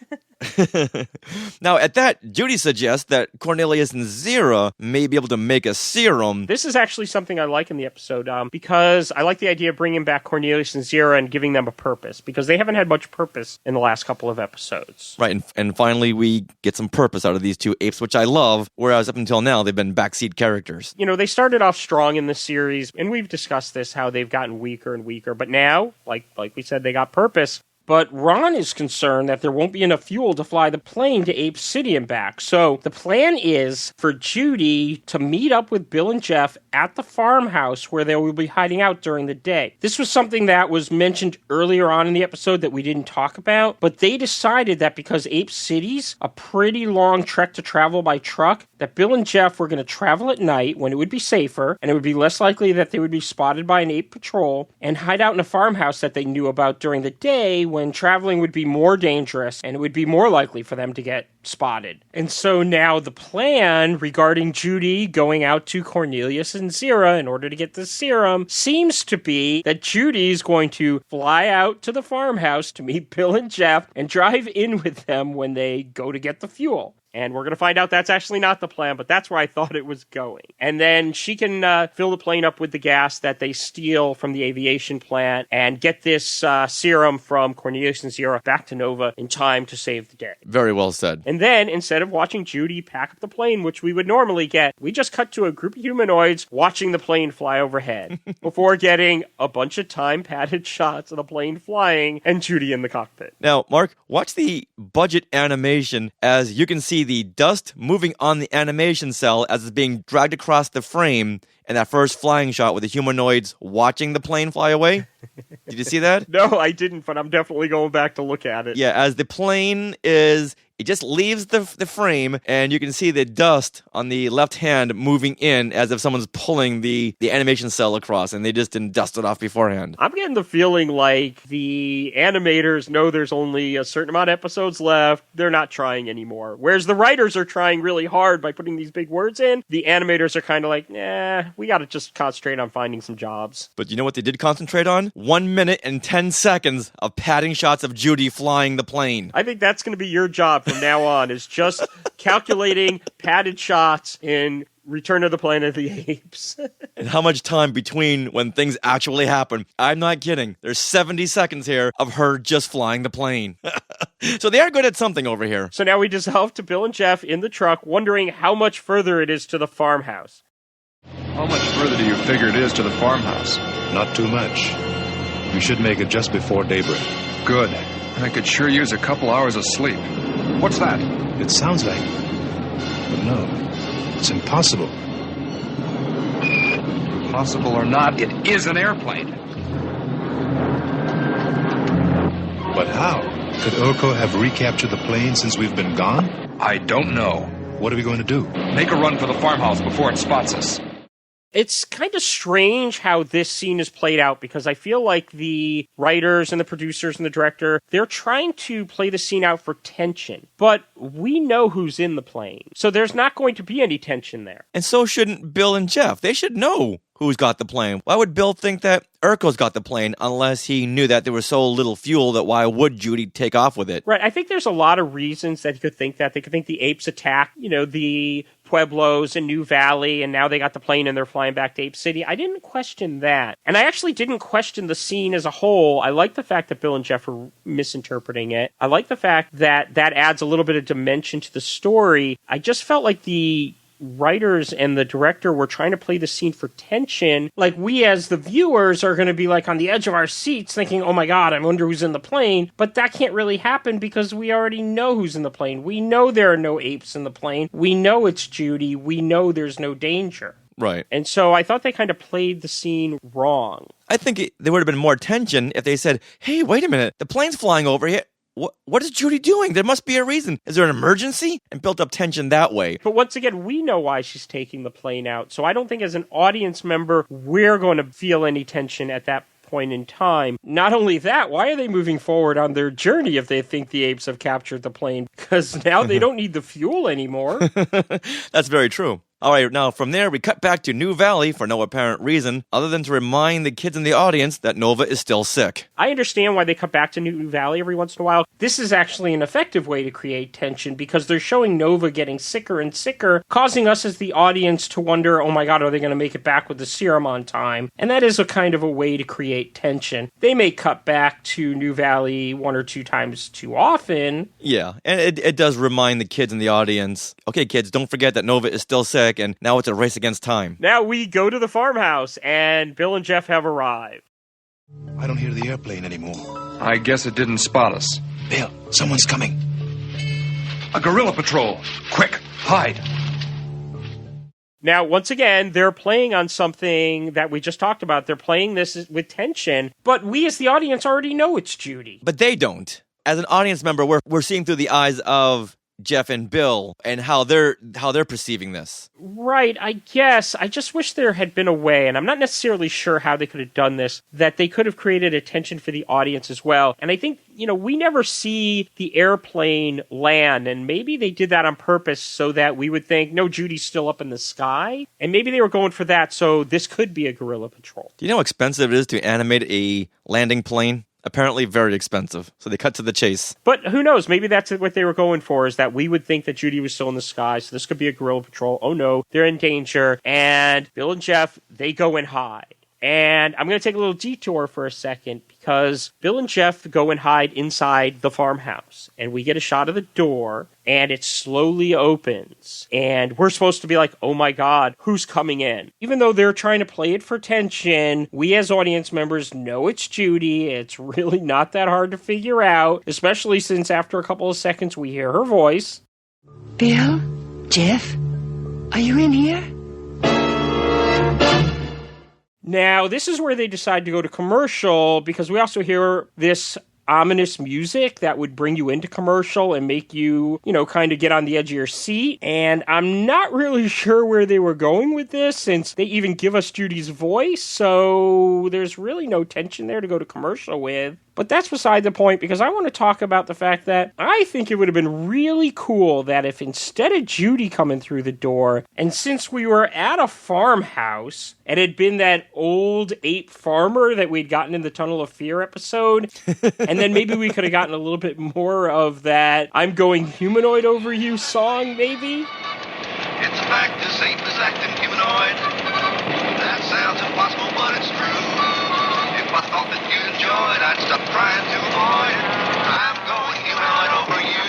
Now, at that, Judy suggests that Cornelious and Zira may be able to make a serum. This is actually something I like in the episode, because I like the idea of bringing back Cornelious and Zira and giving them a purpose, because they haven't had much purpose in the last couple of episodes. Right, and finally we get some purpose out of these two apes, which I love, whereas up until now they've been backseat characters. They started off strong in this series, and we've discussed this, how they've gotten weaker and weaker, but now, like we said, they got purpose. But Ron is concerned that there won't be enough fuel to fly the plane to Ape City and back. So the plan is for Judy to meet up with Bill and Jeff at the farmhouse where they will be hiding out during the day. This was something that was mentioned earlier on in the episode that we didn't talk about, but they decided that because Ape City's a pretty long trek to travel by truck, that Bill and Jeff were going to travel at night when it would be safer, and it would be less likely that they would be spotted by an ape patrol, and hide out in a farmhouse that they knew about during the day when traveling would be more dangerous and it would be more likely for them to get spotted. And so now the plan regarding Judy going out to Cornelious and Zira in order to get the serum seems to be that Judy's going to fly out to the farmhouse to meet Bill and Jeff and drive in with them when they go to get the fuel. And we're going to find out that's actually not the plan, but that's where I thought it was going. And then she can fill the plane up with the gas that they steal from the aviation plant and get this serum from Cornelius and Zira back to Nova in time to save the day. Very well said. And then, instead of watching Judy pack up the plane, which we would normally get, we just cut to a group of humanoids watching the plane fly overhead before getting a bunch of time-padded shots of the plane flying and Judy in the cockpit. Now, Mark, watch the budget animation as you can see the dust moving on the animation cell as it's being dragged across the frame in that first flying shot with the humanoids watching the plane fly away. Did you see that? No, I didn't, but I'm definitely going back to look at it. Yeah, as the plane it just leaves the frame, and you can see the dust on the left hand moving in as if someone's pulling the animation cell across, and they just didn't dust it off beforehand. I'm getting the feeling like the animators know there's only a certain amount of episodes left. They're not trying anymore. Whereas the writers are trying really hard by putting these big words in, the animators are kind of like, we got to just concentrate on finding some jobs. But you know what they did concentrate on? 1 minute and 10 seconds of padding shots of Judy flying the plane. I think that's going to be your job from now on, is just calculating padded shots in Return of the Planet of the Apes. And how much time between when things actually happen. I'm not kidding. There's 70 seconds here of her just flying the plane. So they are good at something over here. So now we dissolve to Bill and Jeff in the truck, wondering how much further it is to the farmhouse. How much further do you figure it is to the farmhouse? Not too much. We should make it just before daybreak. Good. I could sure use a couple hours of sleep. What's that? It sounds like it. But no, it's impossible. Possible or not, it is an airplane. But how? Could Urko have recaptured the plane since we've been gone? I don't know. What are we going to do? Make a run for the farmhouse before it spots us. It's kind of strange how this scene is played out, because I feel like the writers and the producers and the director, they're trying to play the scene out for tension. But we know who's in the plane, so there's not going to be any tension there. And so shouldn't Bill and Jeff. They should know who's got the plane. Why would Bill think that Urko's got the plane unless he knew that there was so little fuel that why would Judy take off with it? Right. I think there's a lot of reasons that he could think that. They could think the apes attacked, the Pueblos and New Valley, and now they got the plane and they're flying back to Ape City. I didn't question that. And I actually didn't question the scene as a whole. I like the fact that Bill and Jeff are misinterpreting it. I like the fact that that adds a little bit of dimension to the story. I just felt like the writers and the director were trying to play the scene for tension. Like, we as the viewers are going to be like on the edge of our seats thinking, oh my God, I wonder who's in the plane. But that can't really happen because we already know who's in the plane. We know there are no apes in the plane. We know it's Judy. We know there's no danger. Right. And so I thought they kind of played the scene wrong. I think there would have been more tension if they said, hey, wait a minute, the plane's flying over here. What is Judy doing? There must be a reason. Is there an emergency? And built up tension that way. But once again, we know why she's taking the plane out. So I don't think as an audience member, we're going to feel any tension at that point in time. Not only that, why are they moving forward on their journey if they think the apes have captured the plane? Because now they don't need the fuel anymore. That's very true. All right, now from there, we cut back to New Valley for no apparent reason, other than to remind the kids in the audience that Nova is still sick. I understand why they cut back to New Valley every once in a while. This is actually an effective way to create tension, because they're showing Nova getting sicker and sicker, causing us as the audience to wonder, oh my God, are they going to make it back with the serum on time? And that is a kind of a way to create tension. They may cut back to New Valley one or two times too often. Yeah, and it does remind the kids in the audience, okay, kids, don't forget that Nova is still sick, and now it's a race against time. Now we go to the farmhouse, and Bill and Jeff have arrived. I don't hear the airplane anymore. I guess it didn't spot us. Bill, someone's coming. A guerrilla patrol. Quick, hide. Now, once again, they're playing on something that we just talked about. They're playing this with tension, but we as the audience already know it's Judy. But they don't. As an audience member, we're seeing through the eyes of Jeff and Bill and how they're perceiving this. Right, I guess. I just wish there had been a way, and I'm not necessarily sure how they could have done this, that they could have created a tension for the audience as well. And I think, we never see the airplane land, and maybe they did that on purpose so that we would think, no, Judy's still up in the sky. And maybe they were going for that, so this could be a guerrilla patrol. Do you know how expensive it is to animate a landing plane? Apparently very expensive. So they cut to the chase. But who knows? Maybe that's what they were going for, is that we would think that Judy was still in the sky. So this could be a guerrilla patrol. Oh no, they're in danger. And Bill and Jeff, they go and hide. And I'm going to take a little detour for a second, because Bill and Jeff go and hide inside the farmhouse. And we get a shot of the door, and it slowly opens. And we're supposed to be like, oh my God, who's coming in? Even though they're trying to play it for tension, we as audience members know it's Judy. It's really not that hard to figure out, especially since after a couple of seconds we hear her voice. Bill? Jeff? Are you in here? Now, this is where they decide to go to commercial, because we also hear this ominous music that would bring you into commercial and make you, kind of get on the edge of your seat. And I'm not really sure where they were going with this, since they even give us Judy's voice. So there's really no tension there to go to commercial with. But that's beside the point, because I want to talk about the fact that I think it would have been really cool that if instead of Judy coming through the door, and since we were at a farmhouse, and it had been that old ape farmer that we'd gotten in the Tunnel of Fear episode, and then maybe we could have gotten a little bit more of that I'm going humanoid over you song, maybe? It's a fact this ape is acting humanoid. That sounds impossible, but it's true. If I thought that you enjoyed, I'd stop trying to avoid. I'm going humanoid over you.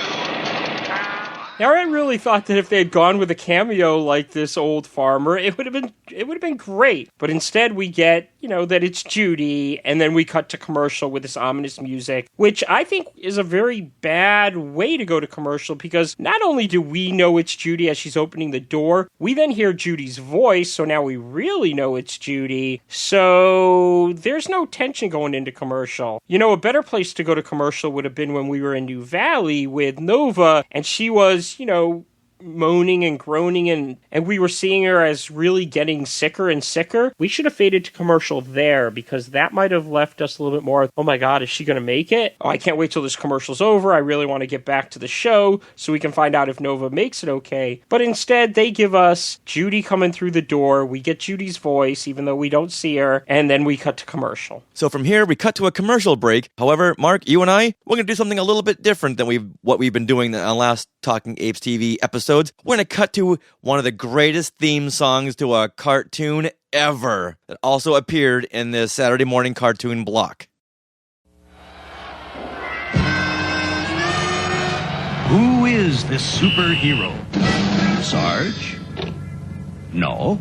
Now, I really thought that if they had gone with a cameo like this old farmer, it would have been great. But instead we get, that it's Judy, and then we cut to commercial with this ominous music, which I think is a very bad way to go to commercial, because not only do we know it's Judy as she's opening the door, we then hear Judy's voice, so now we really know it's Judy. So there's no tension going into commercial. A better place to go to commercial would have been when we were in New Valley with Nova, and she was, moaning and groaning, and we were seeing her as really getting sicker and sicker, we should have faded to commercial there, because that might have left us a little bit more, oh my God, is she going to make it? Oh, I can't wait till this commercial's over. I really want to get back to the show so we can find out if Nova makes it okay. But instead, they give us Judy coming through the door. We get Judy's voice, even though we don't see her, and then we cut to commercial. So from here, we cut to a commercial break. However, Mark, you and I, we're going to do something a little bit different than what we've been doing in our last Talking Apes TV episodes. We're going to cut to one of the greatest theme songs to a cartoon ever that also appeared in the Saturday morning cartoon block. Who is this superhero? Sarge? No.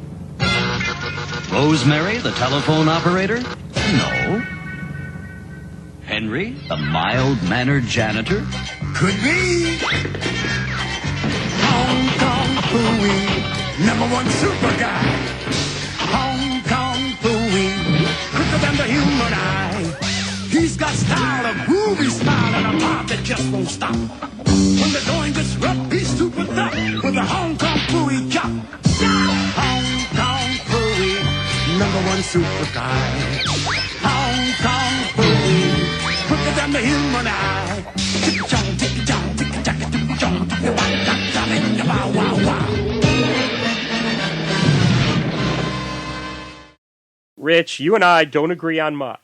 Rosemary, the telephone operator? No. Henry, the mild-mannered janitor? Could be. Hong Kong Phooey, #1 super guy. Hong Kong Phooey, quicker than the human eye. He's got style, a groovy smile, and a pop that just won't stop. When the going gets rough, he's super tough with a Hong Kong Phooey chop. Hong Kong Phooey, #1 super guy. Hong Kong Phooey, quicker than the human eye. Tick-chong, tick-chong, tick-chong, tick-chong, tick-chong, wow, wow, wow. Rich, you and I don't agree on much,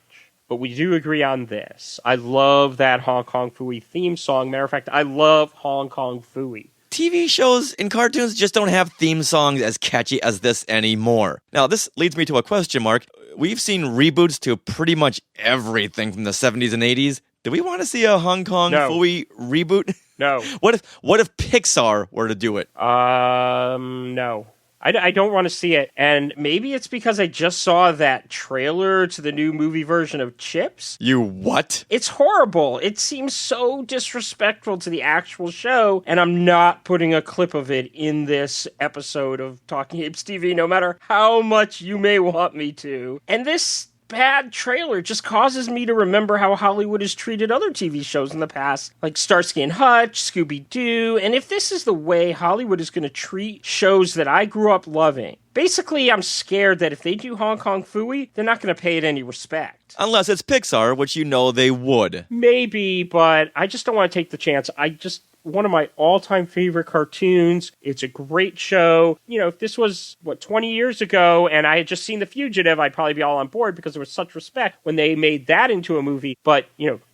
but we do agree on this. I love that Hong Kong Phooey theme song. Matter of fact, I love Hong Kong Phooey. TV shows and cartoons just don't have theme songs as catchy as this anymore. Now, this leads me to a question, Mark. We've seen reboots to pretty much everything from the 70s and 80s. Do we want to see a Hong Kong Phooey reboot? No. What if Pixar were to do it? No. I don't want to see it. And maybe it's because I just saw that trailer to the new movie version of Chips. You what? It's horrible. It seems so disrespectful to the actual show, and I'm not putting a clip of it in this episode of Talking Apes TV, no matter how much you may want me to. And this bad trailer just causes me to remember how Hollywood has treated other TV shows in the past, like Starsky and Hutch, Scooby-Doo, and if this is the way Hollywood is going to treat shows that I grew up loving, basically I'm scared that if they do Hong Kong Phooey, they're not going to pay it any respect. Unless it's Pixar, which you know they would. Maybe, but I just don't want to take the chance. One of my all-time favorite cartoons. It's a great show. You know, if this was, 20 years ago, and I had just seen The Fugitive, I'd probably be all on board because there was such respect when they made that into a movie. But,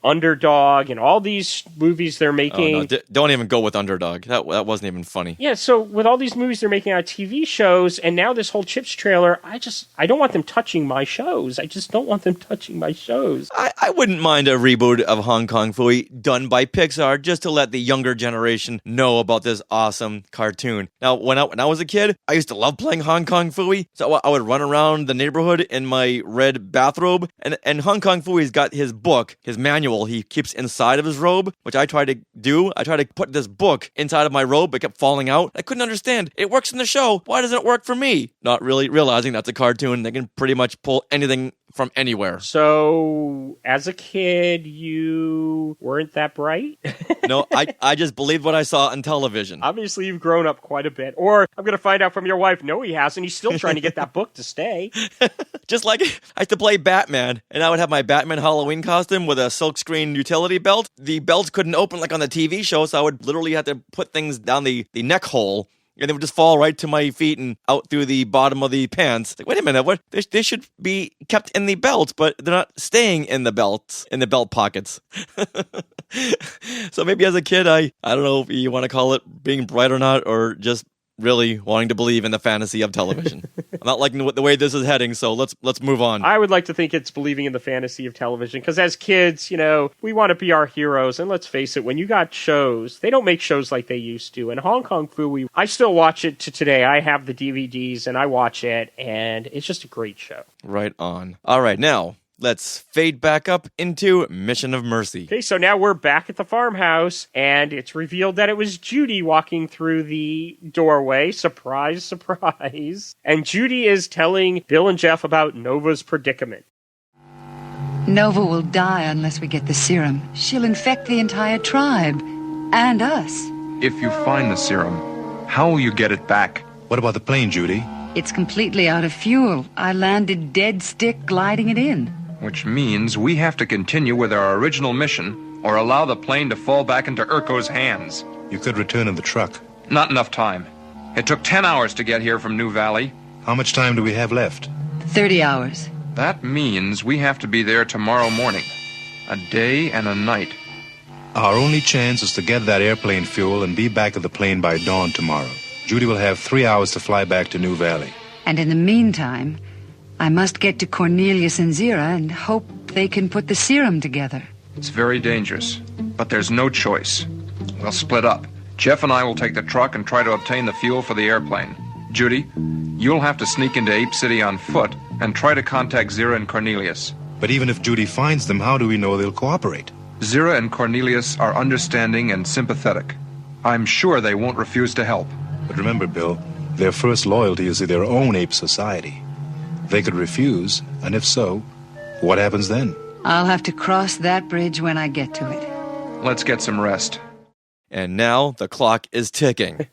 Underdog and all these movies they're making. Oh, no, don't even go with Underdog. That wasn't even funny. Yeah, so with all these movies they're making out of TV shows, and now this whole Chips trailer, I don't want them touching my shows. I just don't want them touching my shows. I wouldn't mind a reboot of Hong Kong Phooey done by Pixar just to let the younger generation know about this awesome cartoon. Now, when I was a kid, I used to love playing Hong Kong Phooey, so I would run around the neighborhood in my red bathrobe, and Hong Kong Phooey's got his book, his manual he keeps inside of his robe, which I tried to do. I tried to put this book inside of my robe, but it kept falling out. I couldn't understand. It works in the show. Why doesn't it work for me? Not really realizing that's a cartoon. They can pretty much pull anything from anywhere. So, as a kid, you weren't that bright? No, I just believed what I saw on television. Obviously, you've grown up quite a bit. Or, I'm going to find out from your wife, no, he hasn't. He's still trying to get that book to stay. Just like I used to play Batman, and I would have my Batman Halloween costume with a silkscreen utility belt. The belts couldn't open like on the TV show, so I would literally have to put things down the neck hole, and they would just fall right to my feet and out through the bottom of the pants. Like, wait a minute, what? They should be kept in the belt, but they're not staying in the belts, in the belt pockets. So maybe as a kid, I don't know if you want to call it being bright or not, or just really wanting to believe in the fantasy of television. I'm not liking the way this is heading, so let's move on. I would like to think it's believing in the fantasy of television, because as kids, we want to be our heroes, and let's face it, when you got shows, they don't make shows like they used to, and Hong Kong Phooey, I still watch it to today. I have the DVDs, and I watch it, and it's just a great show. Right on. All right, now, let's fade back up into Mission of Mercy. Okay, so now we're back at the farmhouse, and it's revealed that it was Judy walking through the doorway. Surprise, surprise. And Judy is telling Bill and Jeff about Nova's predicament. Nova will die unless we get the serum. She'll infect the entire tribe. And us. If you find the serum, How will you get it back? What about the plane, Judy? It's completely out of fuel. I landed dead stick gliding it in. Which means we have to continue with our original mission or allow the plane to fall back into Urko's hands. You could return in the truck. Not enough time. It took 10 hours to get here from New Valley. How much time do we have left? 30 hours. That means we have to be there tomorrow morning. A day and a night. Our only chance is to get that airplane fuel and be back at the plane by dawn tomorrow. Judy will have 3 hours to fly back to New Valley. And in the meantime, I must get to Cornelious and Zira and hope they can put the serum together. It's very dangerous, but there's no choice. We'll split up. Jeff and I will take the truck and try to obtain the fuel for the airplane. Judy, you'll have to sneak into Ape City on foot and try to contact Zira and Cornelius. But even if Judy finds them, how do we know they'll cooperate? Zira and Cornelius are understanding and sympathetic. I'm sure they won't refuse to help. But remember, Bill, their first loyalty is to their own ape society. They could refuse, and if so, what happens then? I'll have to cross that bridge when I get to it. Let's get some rest. And now the clock is ticking.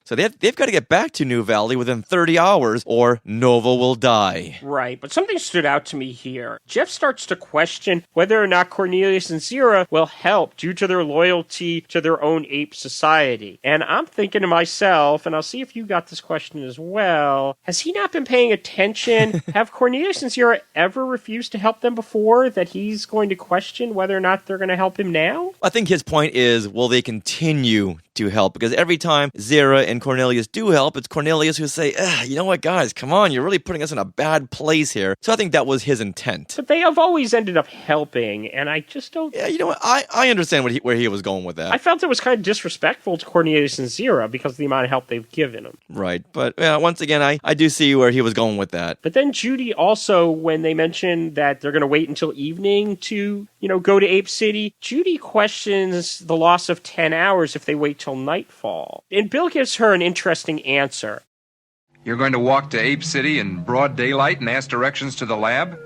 So they've got to get back to New Valley within 30 hours or Nova will die. Right, but something stood out to me here. Jeff starts to question whether or not Cornelius and Zira will help due to their loyalty to their own ape society. And I'm thinking to myself, and I'll see if you got this question as well, has he not been paying attention? Have Cornelius and Zira ever refused to help them before that he's going to question whether or not they're going to help him now? I think his point is, will they continue to help? Because every time Zira and Cornelius do help, it's Cornelius who say, you know what, guys, come on, you're really putting us in a bad place here. So I think that was his intent. But they have always ended up helping, and I just don't... Yeah, you know what, I understand where he was going with that. I felt it was kind of disrespectful to Cornelius and Zira because of the amount of help they've given him. Right, but once again, I do see where he was going with that. But then Judy also, when they mentioned that they're going to wait until evening to, go to Ape City, Judy questions the loss of 10 hours if they wait till nightfall. And Bill gives her an interesting answer. You're going to walk to Ape City in broad daylight and ask directions to the lab?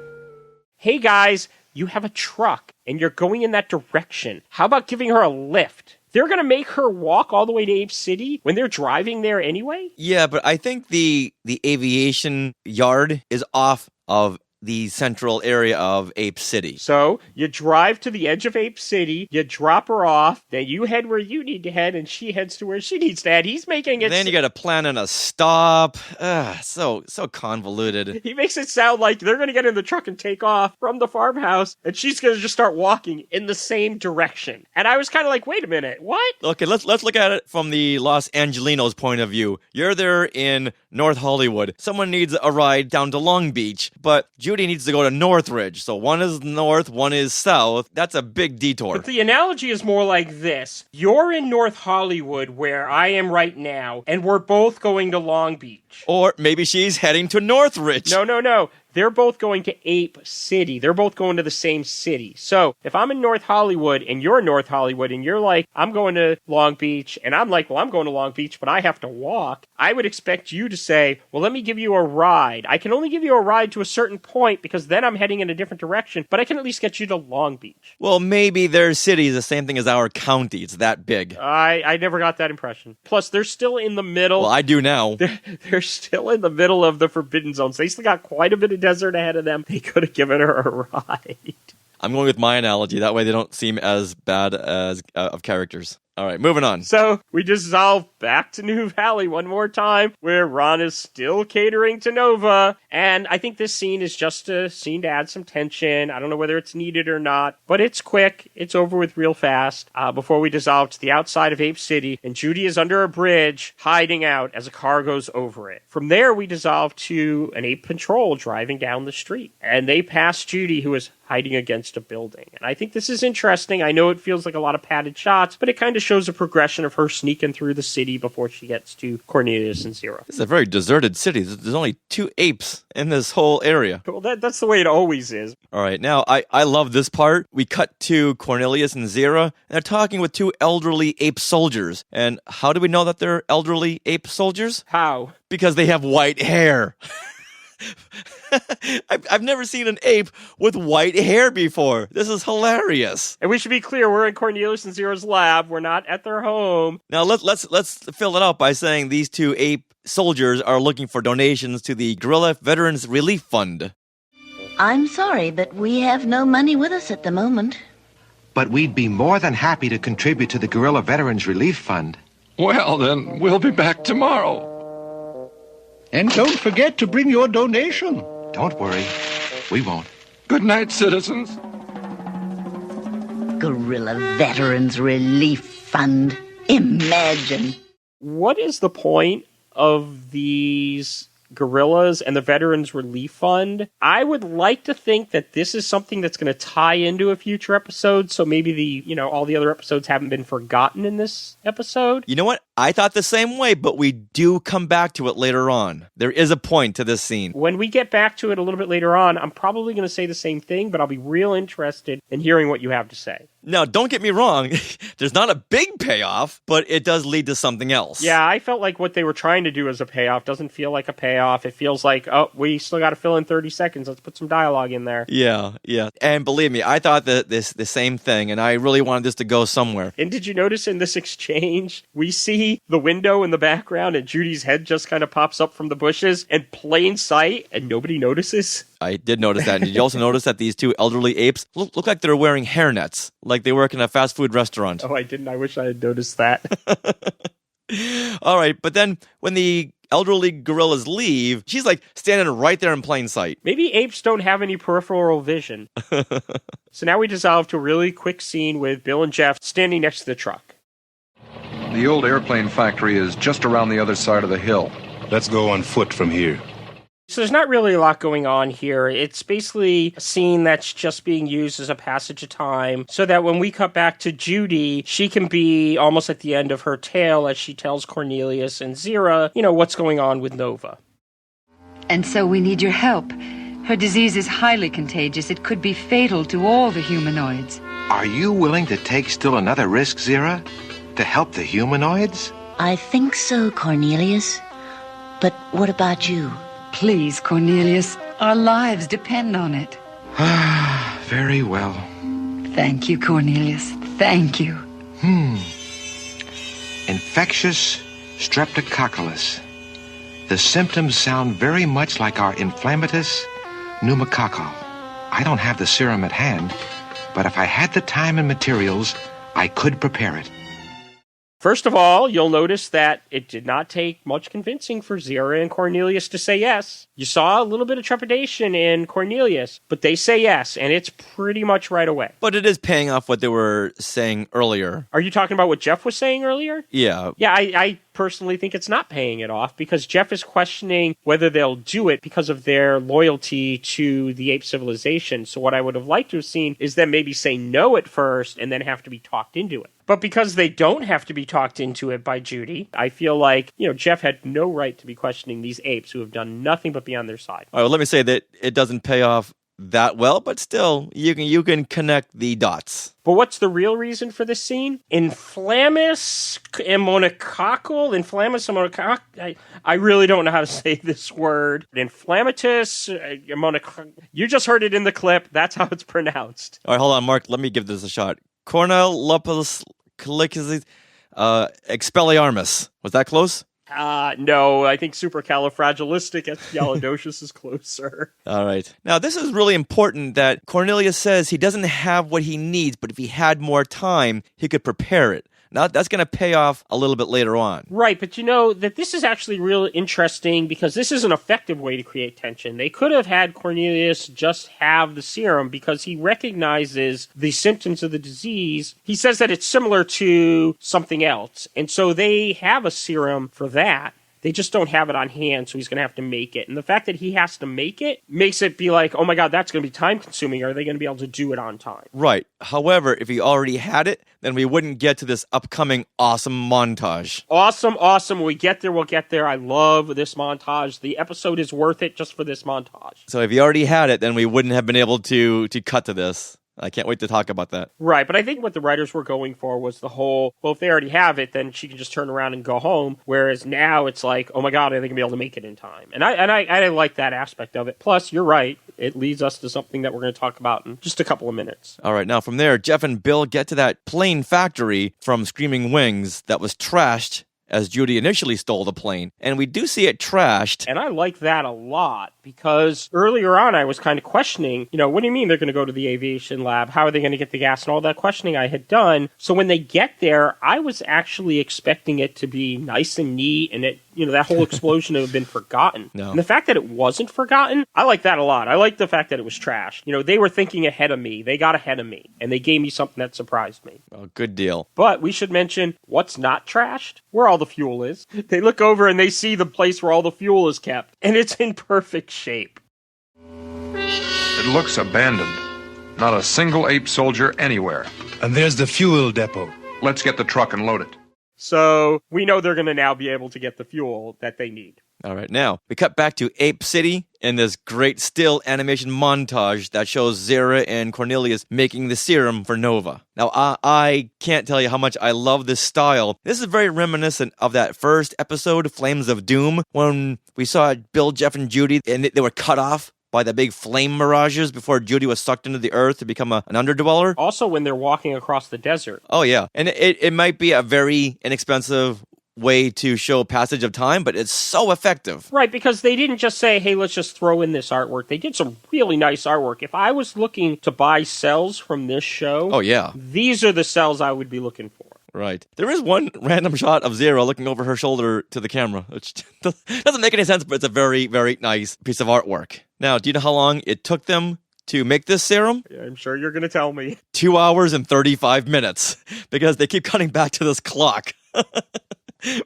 Hey guys, you have a truck and you're going in that direction. How about giving her a lift? They're going to make her walk all the way to Ape City when they're driving there anyway? Yeah, but I think the aviation yard is off of the central area of Ape City. So, you drive to the edge of Ape City, you drop her off, then you head where you need to head, and she heads to where she needs to head. He's making it... Then you gotta plan on a stop. So convoluted. He makes it sound like they're gonna get in the truck and take off from the farmhouse, and she's gonna just start walking in the same direction. And I was kind of like, wait a minute, what? Okay, let's look at it from the Los Angelinos point of view. You're there in North Hollywood. Someone needs a ride down to Long Beach, but Judy needs to go to Northridge. So one is north, one is south. That's a big detour. But the analogy is more like this. You're in North Hollywood, where I am right now, and we're both going to Long Beach. Or maybe she's heading to Northridge. No. They're both going to Ape City. They're both going to the same city. So, if I'm in North Hollywood and you're in North Hollywood and you're like, I'm going to Long Beach, and I'm like, well, I'm going to Long Beach, but I have to walk, I would expect you to say, well, let me give you a ride. I can only give you a ride to a certain point because then I'm heading in a different direction, but I can at least get you to Long Beach. Well, maybe their city is the same thing as our county. It's that big. I never got that impression. Plus, they're still in the middle. Well, I do now. They're still in the middle of the Forbidden Zone, so they still got quite a bit of desert ahead of them. They could have given her a ride. I'm going with my analogy. That way they don't seem as bad as of characters. All right, moving on. So we dissolve back to New Valley one more time, where Ron is still catering to Nova. And I think this scene is just a scene to add some tension. I don't know whether it's needed or not, but it's quick. It's over with real fast before we dissolve to the outside of Ape City. And Judy is under a bridge, hiding out as a car goes over it. From there, we dissolve to an ape patrol driving down the street. And they pass Judy, who is hiding against a building. And I think this is interesting. I know it feels like a lot of padded shots, but it kind of shows a progression of her sneaking through the city before she gets to Cornelius and Zira. This is a very deserted city. There's only 2 apes in this whole area. Well, that's the way it always is. All right, now, I love this part. We cut to Cornelius and Zira, and they're talking with 2 elderly ape soldiers. And how do we know that they're elderly ape soldiers? How? Because they have white hair. I've never seen an ape with white hair before. This is hilarious. And we should be clear, we're in Cornelious and Zira's lab. We're not at their home. Now let's fill it out by saying these two ape soldiers are looking for donations to the Gorilla Veterans Relief Fund. I'm sorry, but we have no money with us at the moment. But we'd be more than happy to contribute to the Gorilla Veterans Relief Fund. Well, then, we'll be back tomorrow. And don't forget to bring your donation. Don't worry. We won't. Good night, citizens. Gorilla Veterans Relief Fund. Imagine. What is the point of these gorillas and the Veterans Relief Fund? I would like to think that this is something that's going to tie into a future episode, so maybe all the other episodes haven't been forgotten in this episode. You know what? I thought the same way, but we do come back to it later on. There is a point to this scene. When we get back to it a little bit later on, I'm probably going to say the same thing, but I'll be real interested in hearing what you have to say. Now, don't get me wrong. There's not a big payoff, but it does lead to something else. Yeah, I felt like what they were trying to do as a payoff doesn't feel like a payoff. It feels like, oh, we still got to fill in 30 seconds. Let's put some dialogue in there. Yeah. And believe me, I thought the same thing, and I really wanted this to go somewhere. And did you notice in this exchange, we see the window in the background and Judy's head just kind of pops up from the bushes in plain sight and nobody notices? I did notice that. And did you also notice that these two elderly apes look like they're wearing hairnets, like they work in a fast food restaurant? Oh, I didn't. I wish I had noticed that. All right, but then when the elderly gorillas leave, she's like standing right there in plain sight. Maybe apes don't have any peripheral vision. So now we dissolve to a really quick scene with Bill and Jeff standing next to the truck. The old airplane factory is just around the other side of the hill. Let's go on foot from here. So there's not really a lot going on here. It's basically a scene that's just being used as a passage of time so that when we cut back to Judy, she can be almost at the end of her tale as she tells Cornelius and Zira, what's going on with Nova. And so we need your help. Her disease is highly contagious. It could be fatal to all the humanoids. Are you willing to take still another risk, Zira? To help the humanoids? I think so, Cornelius. But what about you? Please, Cornelius. Our lives depend on it. Very well. Thank you, Cornelius. Thank you. Infectious streptococcus. The symptoms sound very much like our inflammatus pneumococcal. I don't have the serum at hand, but if I had the time and materials, I could prepare it. First of all, you'll notice that it did not take much convincing for Zira and Cornelius to say yes. You saw a little bit of trepidation in Cornelius, but they say yes, and it's pretty much right away. But it is paying off what they were saying earlier. Are you talking about what Jeff was saying earlier? Yeah. Yeah, I personally think it's not paying it off because Jeff is questioning whether they'll do it because of their loyalty to the ape civilization. So what I would have liked to have seen is them maybe say no at first and then have to be talked into it. But because they don't have to be talked into it by Judy, I feel like, Jeff had no right to be questioning these apes who have done nothing but be on their side. All right, well, let me say that it doesn't pay off that well, but still, you can connect the dots. But what's the real reason for this scene? Inflammus monococcal. I really don't know how to say this word. Inflammatus monococcal. You just heard it in the clip. That's how it's pronounced. All right, hold on, Mark. Let me give this a shot. Cornelius expelliarmus. Was that close? No, I think supercalifragilisticexpialidocious is closer. All right. Now, this is really important that Cornelius says he doesn't have what he needs, but if he had more time, he could prepare it. Now, that's going to pay off a little bit later on. Right, but that this is actually really interesting because this is an effective way to create tension. They could have had Cornelius just have the serum because he recognizes the symptoms of the disease. He says that it's similar to something else, and so they have a serum for that. They just don't have it on hand, so he's going to have to make it. And the fact that he has to make it makes it be like, oh my God, that's going to be time-consuming. Are they going to be able to do it on time? Right. However, if he already had it, then we wouldn't get to this upcoming awesome montage. Awesome. When we get there, we'll get there. I love this montage. The episode is worth it just for this montage. So if he already had it, then we wouldn't have been able to cut to this. I can't wait to talk about that. Right, but I think what the writers were going for was the whole, well, if they already have it, then she can just turn around and go home, whereas now it's like, oh my god, are they going to be able to make it in time? And I like that aspect of it. Plus, you're right, it leads us to something that we're going to talk about in just a couple of minutes. All right, now from there, Jeff and Bill get to that plane factory from Screaming Wings that was trashed as Judy initially stole the plane. And we do see it trashed. And I like that a lot because earlier on I was kind of questioning, what do you mean they're going to go to the aviation lab? How are they going to get the gas? And all that questioning I had done. So when they get there, I was actually expecting it to be nice and neat and it, that whole explosion to have been forgotten. No. And the fact that it wasn't forgotten, I like that a lot. I like the fact that it was trashed. They were thinking ahead of me. They got ahead of me. And they gave me something that surprised me. Oh, good deal. But we should mention what's not trashed, where all the fuel is. They look over and they see the place where all the fuel is kept. And it's in perfect shape. It looks abandoned. Not a single ape soldier anywhere. And there's the fuel depot. Let's get the truck and load it. So we know they're going to now be able to get the fuel that they need. All right, now we cut back to Ape City in this great still animation montage that shows Zira and Cornelius making the serum for Nova. Now, I can't tell you how much I love this style. This is very reminiscent of that first episode, Flames of Doom, when we saw Bill, Jeff, and Judy, and they were cut off by the big flame mirages before Judy was sucked into the earth to become an underdweller. Also when they're walking across the desert. Oh, yeah. And it might be a very inexpensive way to show passage of time, but it's so effective. Right, because they didn't just say, hey, let's just throw in this artwork. They did some really nice artwork. If I was looking to buy cells from this show, oh yeah, these are the cells I would be looking for. Right. There is one random shot of Zira looking over her shoulder to the camera, which doesn't make any sense, but it's a very, very nice piece of artwork. Now, do you know how long it took them to make this serum? Yeah, I'm sure you're going to tell me. 2 hours and 35 minutes, because they keep cutting back to this clock.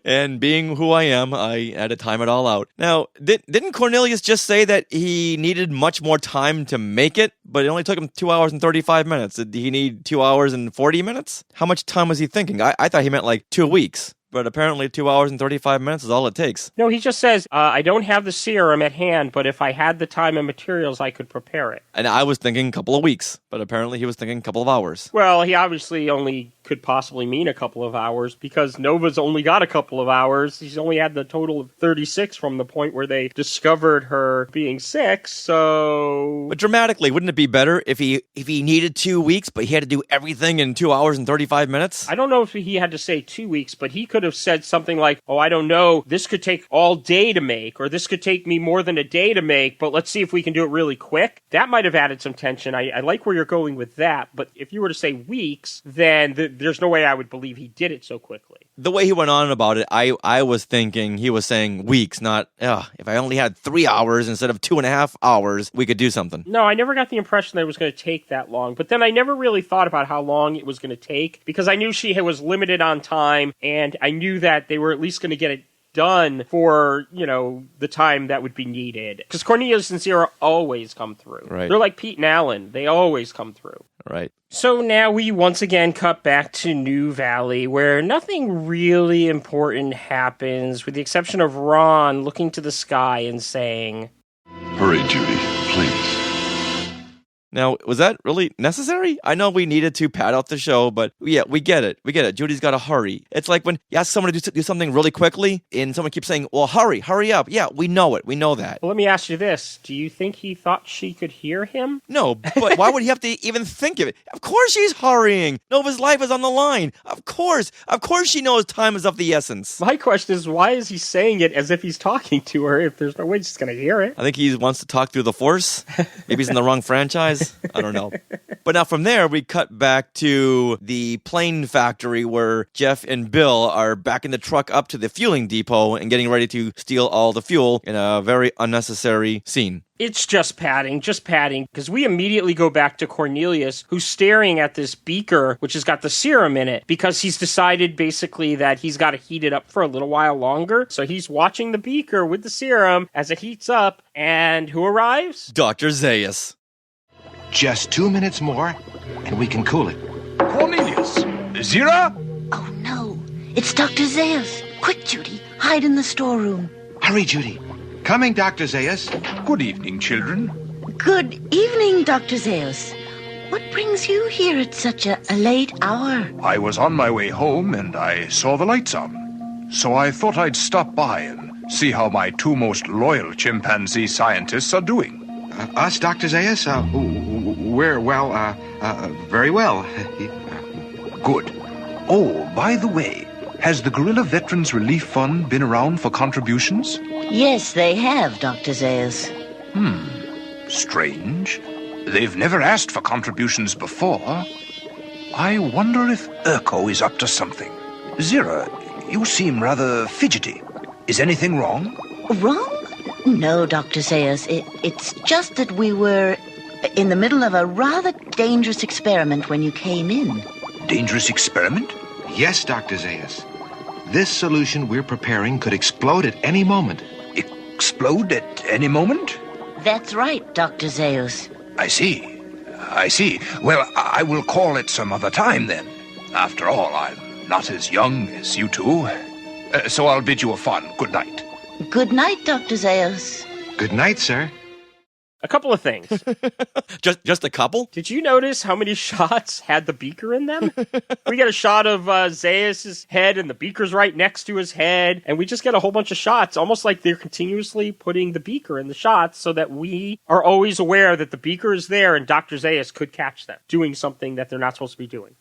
And being who I am, I had to time it all out. Now, didn't Cornelius just say that he needed much more time to make it, but it only took him 2 hours and 35 minutes? Did he need 2 hours and 40 minutes? How much time was he thinking? I thought he meant like 2 weeks. But apparently 2 hours and 35 minutes is all it takes. No, he just says, I don't have the serum at hand, but if I had the time and materials, I could prepare it. And I was thinking a couple of weeks, but apparently he was thinking a couple of hours. Well, he obviously only could possibly mean a couple of hours, because Nova's only got a couple of hours. He's only had the total of 36 from the point where they discovered her being sick, so... But dramatically, wouldn't it be better if he needed 2 weeks, but he had to do everything in 2 hours and 35 minutes? I don't know if he had to say 2 weeks, but he could have said something like, oh, I don't know, this could take all day to make, or this could take me more than a day to make, but let's see if we can do it really quick. That might have added some tension. I like where you're going with that, but if you were to say weeks, then there's no way I would believe he did it so quickly. The way he went on about it, I was thinking he was saying weeks, not, if I only had 3 hours instead of 2.5 hours, we could do something. No, I never got the impression that it was going to take that long, but then I never really thought about how long it was going to take, because I knew she was limited on time, and I knew that they were at least going to get it done for, the time that would be needed. Because Cornelius and Zira always come through. Right. They're like Pete and Alan. They always come through. Right. So now we once again cut back to New Valley, where nothing really important happens, with the exception of Ron looking to the sky and saying, Hurry, Judy, please. Now, was that really necessary? I know we needed to pad out the show, but yeah, we get it. Judy's got to hurry. It's like when you ask someone to do something really quickly, and someone keeps saying, well, hurry up. Yeah, we know it. We know that. Well, let me ask you this. Do you think he thought she could hear him? No, but why would he have to even think of it? Of course she's hurrying. Nova's life is on the line. Of course she knows time is of the essence. My question is, why is he saying it as if he's talking to her if there's no way she's going to hear it? I think he wants to talk through the Force. Maybe he's in the wrong franchise. I don't know. But now from there, we cut back to the plane factory where Jeff and Bill are backing the truck up to the fueling depot and getting ready to steal all the fuel in a very unnecessary scene. It's just padding, because we immediately go back to Cornelius, who's staring at this beaker, which has got the serum in it, because he's decided basically that he's got to heat it up for a little while longer. So he's watching the beaker with the serum as it heats up, and who arrives? Dr. Zaius. Just 2 minutes more, and we can cool it. Cornelius! Zira? Oh, no. It's Dr. Zaius. Quick, Judy. Hide in the storeroom. Hurry, Judy. Coming, Dr. Zaius. Good evening, children. Good evening, Dr. Zaius. What brings you here at such a late hour? I was on my way home and I saw the lights on. So I thought I'd stop by and see how my two most loyal chimpanzee scientists are doing. Us, Dr. Zayas? We're, very well. Good. Oh, by the way, has the Gorilla Veterans Relief Fund been around for contributions? Yes, they have, Dr. Zayas. Strange. They've never asked for contributions before. I wonder if Urko is up to something. Zira, you seem rather fidgety. Is anything wrong? Wrong? No, Dr. Zayas. It's just that we were in the middle of a rather dangerous experiment when you came in. Dangerous experiment? Yes, Dr. Zayas. This solution we're preparing could explode at any moment. Explode at any moment? That's right, Dr. Zayas. I see. Well, I will call it some other time then. After all, I'm not as young as you two. So I'll bid you a fond good night. Good night, Dr. Zayas. Good night, sir. A couple of things. Just a couple? Did you notice how many shots had the beaker in them? We get a shot of Zayas' head, and the beaker's right next to his head, and we just get a whole bunch of shots, almost like they're continuously putting the beaker in the shots so that we are always aware that the beaker is there and Dr. Zayas could catch them doing something that they're not supposed to be doing.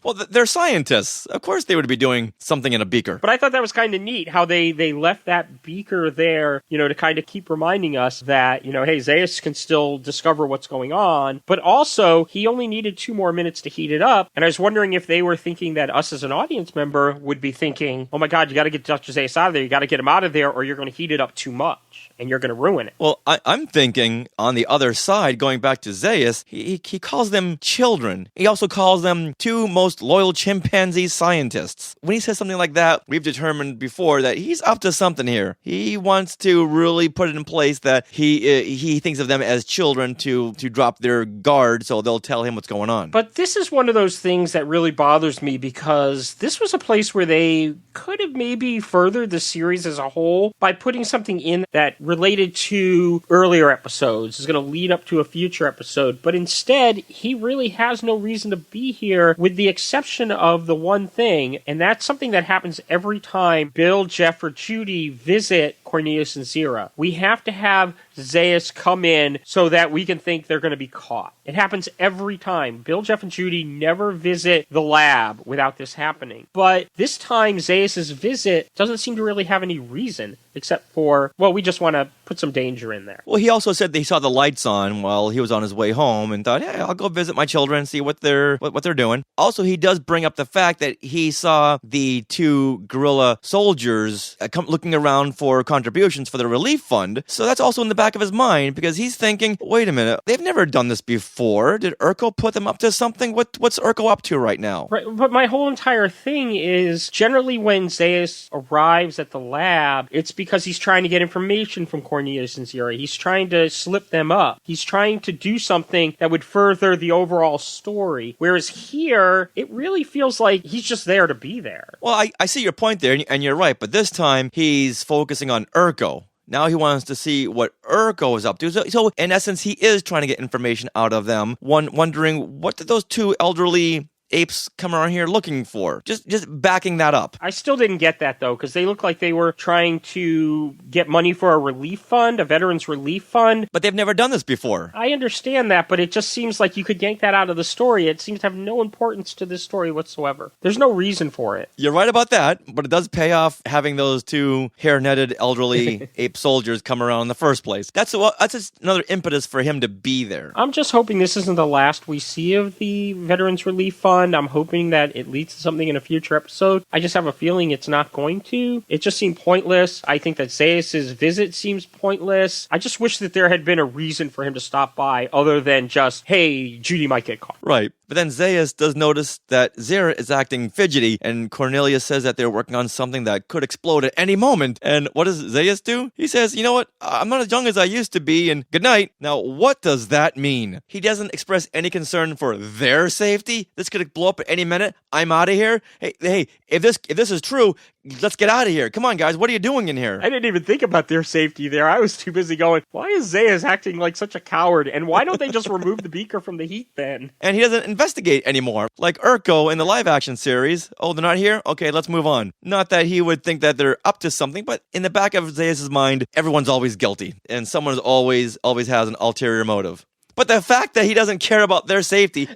Well, they're scientists. Of course they would be doing something in a beaker. But I thought that was kind of neat how they left that beaker there, to kind of keep reminding us that, hey, Zayas can still discover what's going on. But also, he only needed 2 more minutes to heat it up. And I was wondering if they were thinking that us as an audience member would be thinking, oh my God, you got to get Dr. Zayas out of there. You got to get him out of there or you're going to heat it up too much and you're going to ruin it. Well, I'm thinking on the other side, going back to Zayas, he calls them children. He also calls them 2 most loyal chimpanzee scientists. When he says something like that, we've determined before that he's up to something here. He wants to really put it in place that he thinks of them as children to drop their guard so they'll tell him what's going on. But this is one of those things that really bothers me because this was a place where they could have maybe furthered the series as a whole by putting something in that related to earlier episodes. Is going to lead up to a future episode. But instead, he really has no reason to be here with the exception of the one thing, and that's something that happens every time Bill, Jeff, or Judy visit Cornelious and Zira. We have to have Zayas come in so that we can think they're going to be caught. It happens every time. Bill, Jeff, and Judy never visit the lab without this happening. But this time, Zayas' visit doesn't seem to really have any reason except for, well, we just want to put some danger in there. Well, he also said that he saw the lights on while he was on his way home and thought, hey, I'll go visit my children and see what they're doing. Also, he does bring up the fact that he saw the 2 gorilla soldiers looking around for contributions for the relief fund. So that's also in the back of his mind because he's thinking, wait a minute, they've never done this before. Did Urko put them up to something? What's Urko up to right now? Right, but my whole entire thing is generally when Zayas arrives at the lab, it's because he's trying to get information from Cornelius and Zira. He's trying to slip them up. He's trying to do something that would further the overall story. Whereas here, it really feels like he's just there to be there. Well, I see your point there, and you're right, but this time he's focusing on Urko. Now he wants to see what Urko is up to. So in essence, he is trying to get information out of them, wondering what did those 2 elderly apes come around here looking for? Just backing that up. I still didn't get that, though, because they look like they were trying to get money for a relief fund, a veterans relief fund. But they've never done this before. I understand that, but it just seems like you could yank that out of the story. It seems to have no importance to this story whatsoever. There's no reason for it. You're right about that, but it does pay off having those 2 hair-netted elderly ape soldiers come around in the first place. That's just another impetus for him to be there. I'm just hoping this isn't the last we see of the veterans relief fund. I'm hoping that it leads to something in a future episode. I just have a feeling it's not going to. It just seemed pointless. I think that Zayas' visit seems pointless. I just wish that there had been a reason for him to stop by other than just, hey, Judy might get caught. Right. But then Zayas does notice that Zira is acting fidgety, and Cornelius says that they're working on something that could explode at any moment. And what does Zayas do? He says, you know what? I'm not as young as I used to be, and good night. Now, what does that mean? He doesn't express any concern for their safety. This could could blow up at any minute. I'm out of here. Hey, if this is true, let's get out of here. Come on, guys. What are you doing in here? I didn't even think about their safety there. I was too busy going, why is Zayas acting like such a coward? And why don't they just remove the beaker from the heat then? And he doesn't investigate anymore. Like Urko in the live-action series. Oh, they're not here? Okay, let's move on. Not that he would think that they're up to something, but in the back of Zayas' mind, everyone's always guilty. And someone always has an ulterior motive. But the fact that he doesn't care about their safety...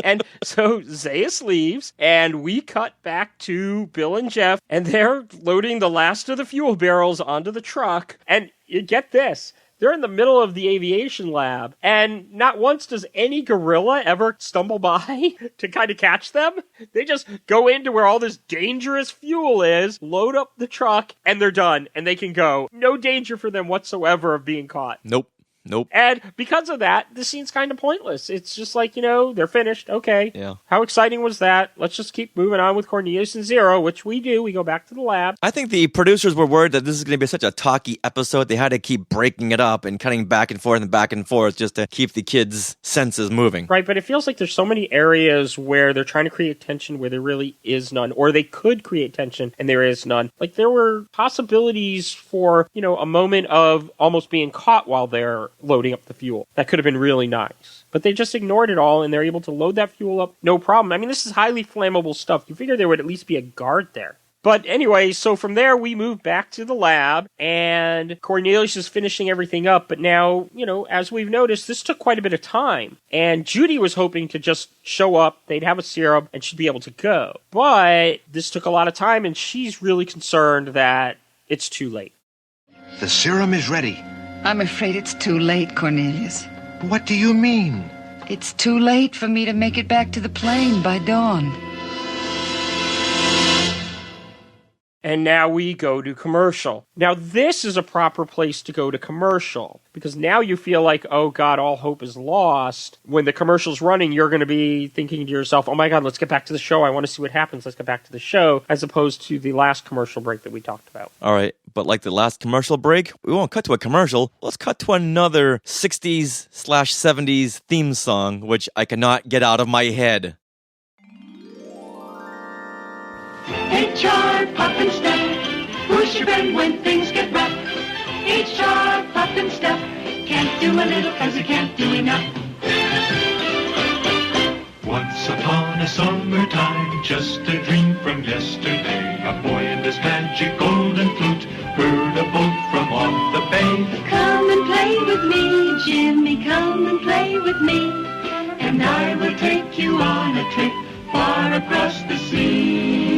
And so Zayas leaves, and we cut back to Bill and Jeff, and they're loading the last of the fuel barrels onto the truck. And you get this. They're in the middle of the aviation lab, and not once does any gorilla ever stumble by to kind of catch them. They just go into where all this dangerous fuel is, load up the truck, and they're done, and they can go. No danger for them whatsoever of being caught. Nope. And because of that, the scene's kind of pointless. It's just like, they're finished. Okay. Yeah. How exciting was that? Let's just keep moving on with Cornelius and Zira, which we do. We go back to the lab. I think the producers were worried that this is going to be such a talky episode. They had to keep breaking it up and cutting back and forth just to keep the kids' senses moving. Right, but it feels like there's so many areas where they're trying to create tension where there really is none, or they could create tension and there is none. Like there were possibilities for, a moment of almost being caught while they're loading up the fuel. That could have been really nice. But they just ignored it all, and they're able to load that fuel up, no problem. I mean, this is highly flammable stuff. You figure there would at least be a guard there. But anyway, so from there, we move back to the lab, and Cornelius is finishing everything up. But now, as we've noticed, this took quite a bit of time. And Judy was hoping to just show up, they'd have a serum, and she'd be able to go. But this took a lot of time, and she's really concerned that it's too late. The serum is ready. I'm afraid it's too late, Cornelius. What do you mean? It's too late for me to make it back to the plane by dawn. And now we go to commercial. Now this is a proper place to go to commercial, because now you feel like, oh God, all hope is lost. When the commercial's running, you're going to be thinking to yourself, oh my God, let's get back to the show. I want to see what happens. Let's get back to the show, as opposed to the last commercial break that we talked about. All right, but like the last commercial break, we won't cut to a commercial. Let's cut to another 60s/70s theme song, which I cannot get out of my head. HR, pop and step, push your bend when things get rough. HR, pop and step, can't do a little 'cause you can't do enough. Once upon a summertime, just a dream from yesterday, a boy and his magic golden flute heard a boat from off the bay. Come and play with me, Jimmy, come and play with me, and I will take you on a trip far across the sea.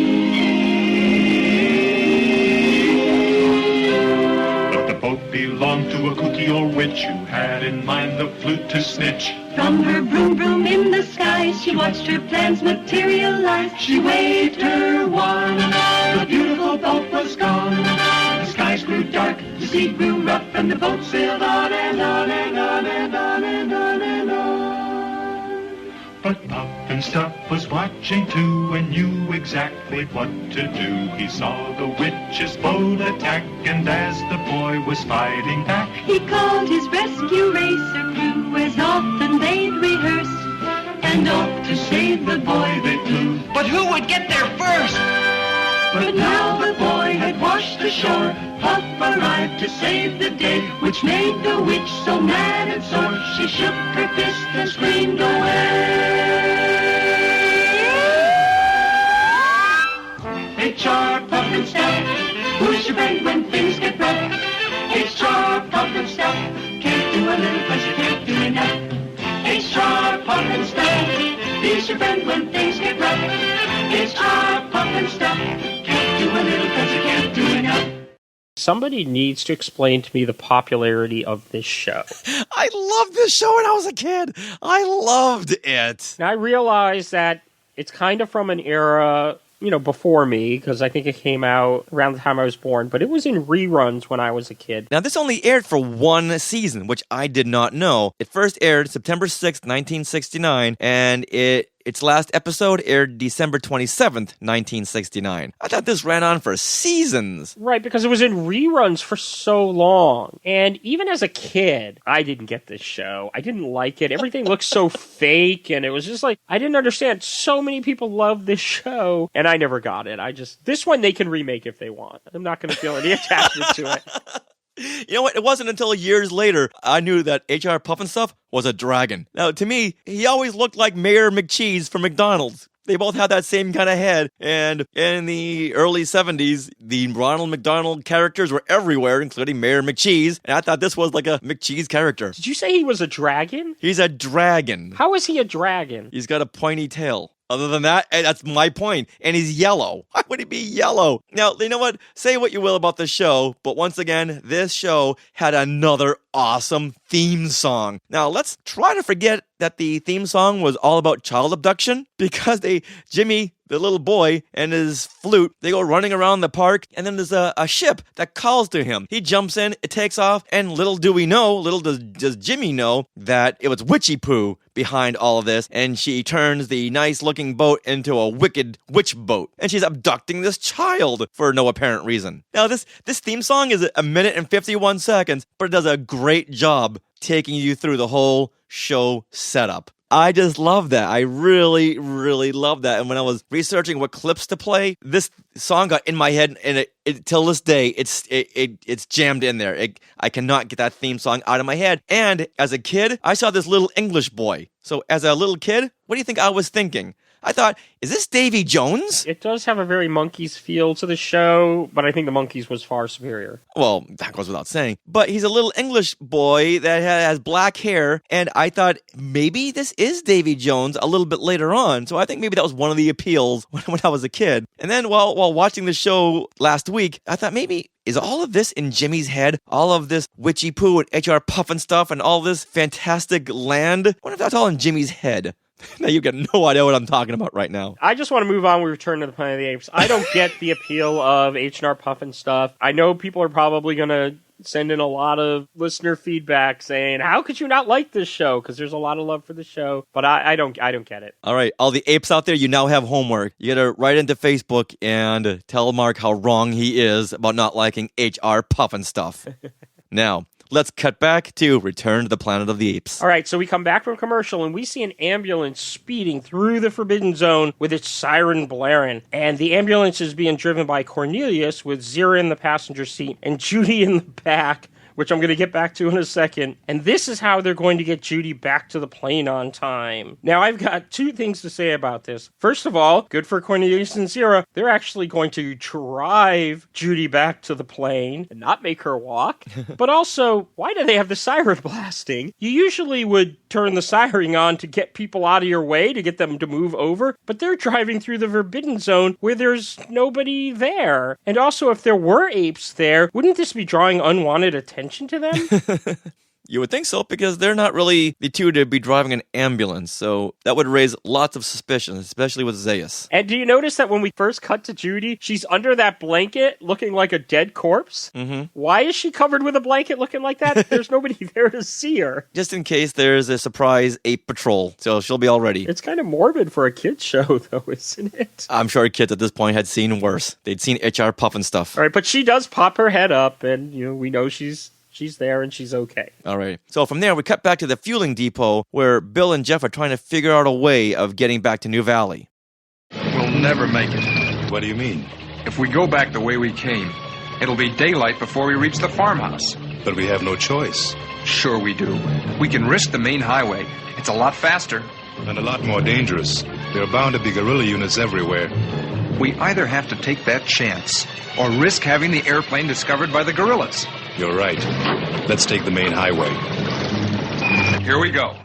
But the boat belonged to a kooky old witch who had in mind the flute to snitch. From her broom broom in the sky, she watched her plans materialize. She waved her wand, the beautiful boat was gone. The skies grew dark, the sea grew rough, and the boat sailed on and on and on and on and on and on. But Puff and Stuff was watching too and knew exactly what to do. He saw the witch's boat attack, and as the boy was fighting back, he called his rescue racer crew as often they'd rehearsed, and off to save the boy they flew. But who would get there first? But now the boy had washed ashore, Puff arrived to save the day, which made the witch so mad and sore. She shook her fist and screamed away. HR, Puff and Stuff, push your bend when things get rough. HR, Puff and Stuff, can't do a little 'cause you can't do enough. HR, Puff and Stuff, push your bend when things get rough. HR, Puff and Stuff, can't do a little 'cause you can't do enough. Somebody needs to explain to me the popularity of this show. I loved this show when I was a kid. I loved it. Now, I realize that it's kind of from an era, before me, because I think it came out around the time I was born, but it was in reruns when I was a kid. Now, this only aired for one season, which I did not know. It first aired September 6th, 1969, and it Its last episode aired December 27th, 1969. I thought this ran on for seasons. Right, because it was in reruns for so long. And even as a kid, I didn't get this show. I didn't like it. Everything looked so fake, and it was just like, I didn't understand. So many people love this show, and I never got it. This one they can remake if they want. I'm not going to feel any attachment to it. You know what? It wasn't until years later I knew that H.R. Pufnstuf was a dragon. Now, to me, he always looked like Mayor McCheese from McDonald's. They both had that same kind of head, and in the early 70s, the Ronald McDonald characters were everywhere, including Mayor McCheese, and I thought this was like a McCheese character. Did you say he was a dragon? He's a dragon. How is he a dragon? He's got a pointy tail. Other than that, that's my point. And he's yellow. Why would he be yellow? Now, you know what? Say what you will about the show, but once again, this show had another awesome theme song. Now, let's try to forget that the theme song was all about child abduction, because Jimmy, the little boy, and his flute, they go running around the park, and then there's a ship that calls to him. He jumps in, it takes off, and little does Jimmy know that it was Witchy Poo behind all of this, and she turns the nice-looking boat into a wicked witch boat, and she's abducting this child for no apparent reason. Now, this theme song is 1 minute and 51 seconds, but it does a great job taking you through the whole show setup. I just love that. I really, really love that. And when I was researching what clips to play, this song got in my head, and it till this day, it's jammed in there. I cannot get that theme song out of my head. And as a kid, I saw this little English boy. So as a little kid, what do you think I was thinking? I thought, is this Davy Jones? It does have a very Monkees feel to the show, but I think the Monkees was far superior. Well, that goes without saying. But he's a little English boy that has black hair, and I thought maybe this is Davy Jones a little bit later on. So I think maybe that was one of the appeals when I was a kid. And then while watching the show last week, I thought maybe, is all of this in Jimmy's head? All of this Witchy Poo and H.R. Pufnstuf and all this fantastic land? What if that's all in Jimmy's head? Now you got no idea what I'm talking about right now. I just want to move on. We return to the Planet of the Apes. I don't get the appeal of H&R Pufnstuf. I know people are probably going to send in a lot of listener feedback saying, how could you not like this show? Because there's a lot of love for the show. But I don't get it. All right, all the apes out there, you now have homework. You got to write into Facebook and tell Mark how wrong he is about not liking H.R. Pufnstuf. Now, let's cut back to Return to the Planet of the Apes. All right, so we come back from commercial, and we see an ambulance speeding through the Forbidden Zone with its siren blaring. And the ambulance is being driven by Cornelius with Zira in the passenger seat and Judy in the back, which I'm going to get back to in a second. And this is how they're going to get Judy back to the plane on time. Now, I've got two things to say about this. First of all, good for Cornelius and Zira. They're actually going to drive Judy back to the plane and not make her walk. But also, why do they have the siren blasting? You usually would turn the siren on to get people out of your way, to get them to move over. But they're driving through the Forbidden Zone where there's nobody there. And also, if there were apes there, wouldn't this be drawing unwanted attention to them? You would think so, because they're not really the two to be driving an ambulance, so that would raise lots of suspicion, especially with Zaius. And do you notice that when we first cut to Judy, she's under that blanket looking like a dead corpse? Mm-hmm. Why is she covered with a blanket looking like that? There's nobody there to see her. Just in case there's a surprise ape patrol, so she'll be all ready. It's kind of morbid for a kid's show, though, isn't it? I'm sure kids at this point had seen worse. They'd seen H.R. Pufnstuf. All right, but she does pop her head up, and we know she's there and she's okay. All right. So from there, we cut back to the fueling depot where Bill and Jeff are trying to figure out a way of getting back to New Valley. We'll never make it. What do you mean? If we go back the way we came, it'll be daylight before we reach the farmhouse. But we have no choice. Sure we do. We can risk the main highway. It's a lot faster. And a lot more dangerous. There are bound to be guerrilla units everywhere. We either have to take that chance or risk having the airplane discovered by the guerrillas. You're right. Let's take the main highway. Here we go.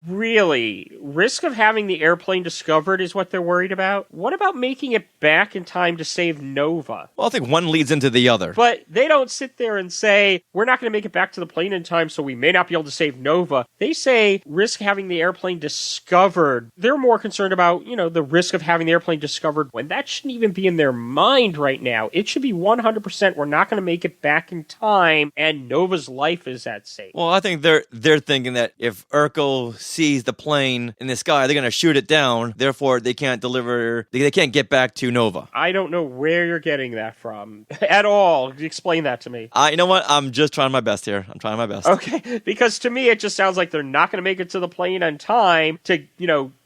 Really? Risk of having the airplane discovered is what they're worried about? What about making it back in time to save Nova? Well, I think one leads into the other. But they don't sit there and say, we're not going to make it back to the plane in time, so we may not be able to save Nova. They say, risk having the airplane discovered. They're more concerned about, the risk of having the airplane discovered, when that shouldn't even be in their mind right now. It should be 100% we're not going to make it back in time, and Nova's life is at stake. Well, I think they're thinking that if Urko sees the plane in the sky, they're going to shoot it down. Therefore, they can't get back to Nova. I don't know where you're getting that from at all. Explain that to me. You know what? I'm just trying my best here. I'm trying my best. Okay, because to me, it just sounds like they're not going to make it to the plane on time to,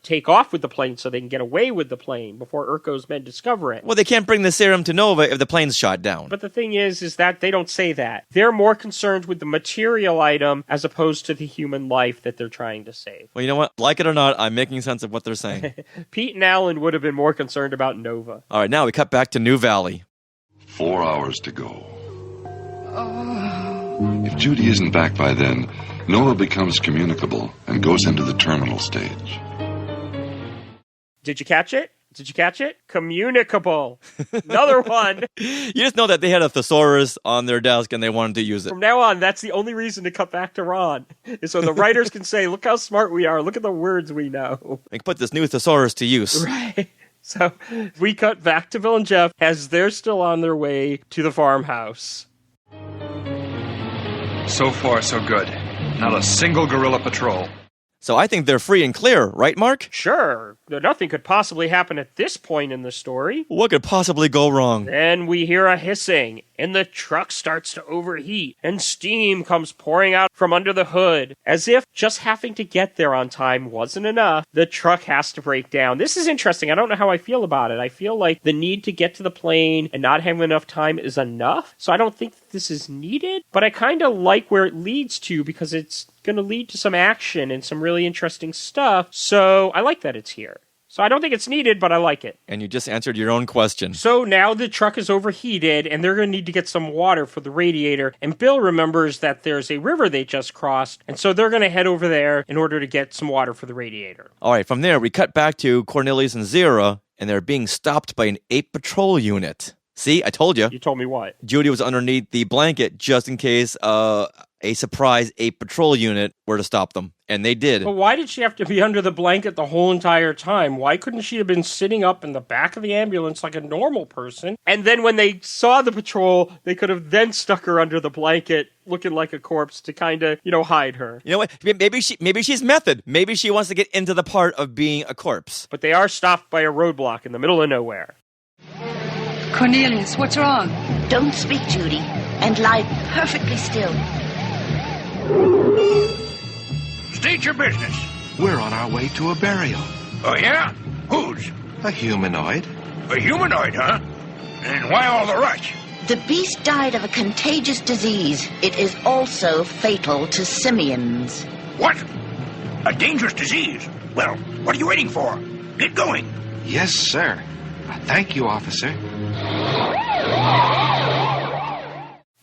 take off with the plane so they can get away with the plane before Urko's men discover it. Well, they can't bring the serum to Nova if the plane's shot down. But the thing is that they don't say that. They're more concerned with the material item as opposed to the human life that they're trying to save. Well, you know what? Like it or not, I'm making sense of what they're saying. Pete and Alan would have been more concerned about Nova. All right, now we cut back to New Valley. 4 hours to go. If Judy isn't back by then, Nova becomes communicable and goes into the terminal stage. Did you catch it? Communicable. Another one. You just know that they had a thesaurus on their desk and they wanted to use it. From now on, that's the only reason to cut back to Ron. Is so the writers can say, look how smart we are. Look at the words we know. They can put this new thesaurus to use. Right. So we cut back to Bill and Jeff as they're still on their way to the farmhouse. So far, so good. Not a single guerrilla patrol. So I think they're free and clear, right, Mark? Sure. Nothing could possibly happen at this point in the story. What could possibly go wrong? Then we hear a hissing, and the truck starts to overheat, and steam comes pouring out from under the hood. As if just having to get there on time wasn't enough, the truck has to break down. This is interesting. I don't know how I feel about it. I feel like the need to get to the plane and not having enough time is enough, so I don't think this is needed, but I kind of like where it leads to because it's going to lead to some action and some really interesting stuff, so I like that it's here. So I don't think it's needed, but I like it. And you just answered your own question. So now the truck is overheated, and they're going to need to get some water for the radiator, and Bill remembers that there's a river they just crossed, and so they're going to head over there in order to get some water for the radiator. All right, from there, we cut back to Cornelious and Zira, and they're being stopped by an ape patrol unit. See, I told you. You told me what? Judy was underneath the blanket just in case a surprise ape patrol unit were to stop them. And they did. But why did she have to be under the blanket the whole entire time? Why couldn't she have been sitting up in the back of the ambulance like a normal person? And then when they saw the patrol, they could have then stuck her under the blanket looking like a corpse to kind of, hide her. You know what? Maybe she's method. Maybe she wants to get into the part of being a corpse. But they are stopped by a roadblock in the middle of nowhere. Cornelius, what's wrong? Don't speak, Judy, and lie perfectly still. State your business. We're on our way to a burial. Oh, yeah? Whose? A humanoid. A humanoid, huh? And why all the rush? The beast died of a contagious disease. It is also fatal to simians. What? A dangerous disease? Well, what are you waiting for? Get going. Yes, sir. Thank you, officer.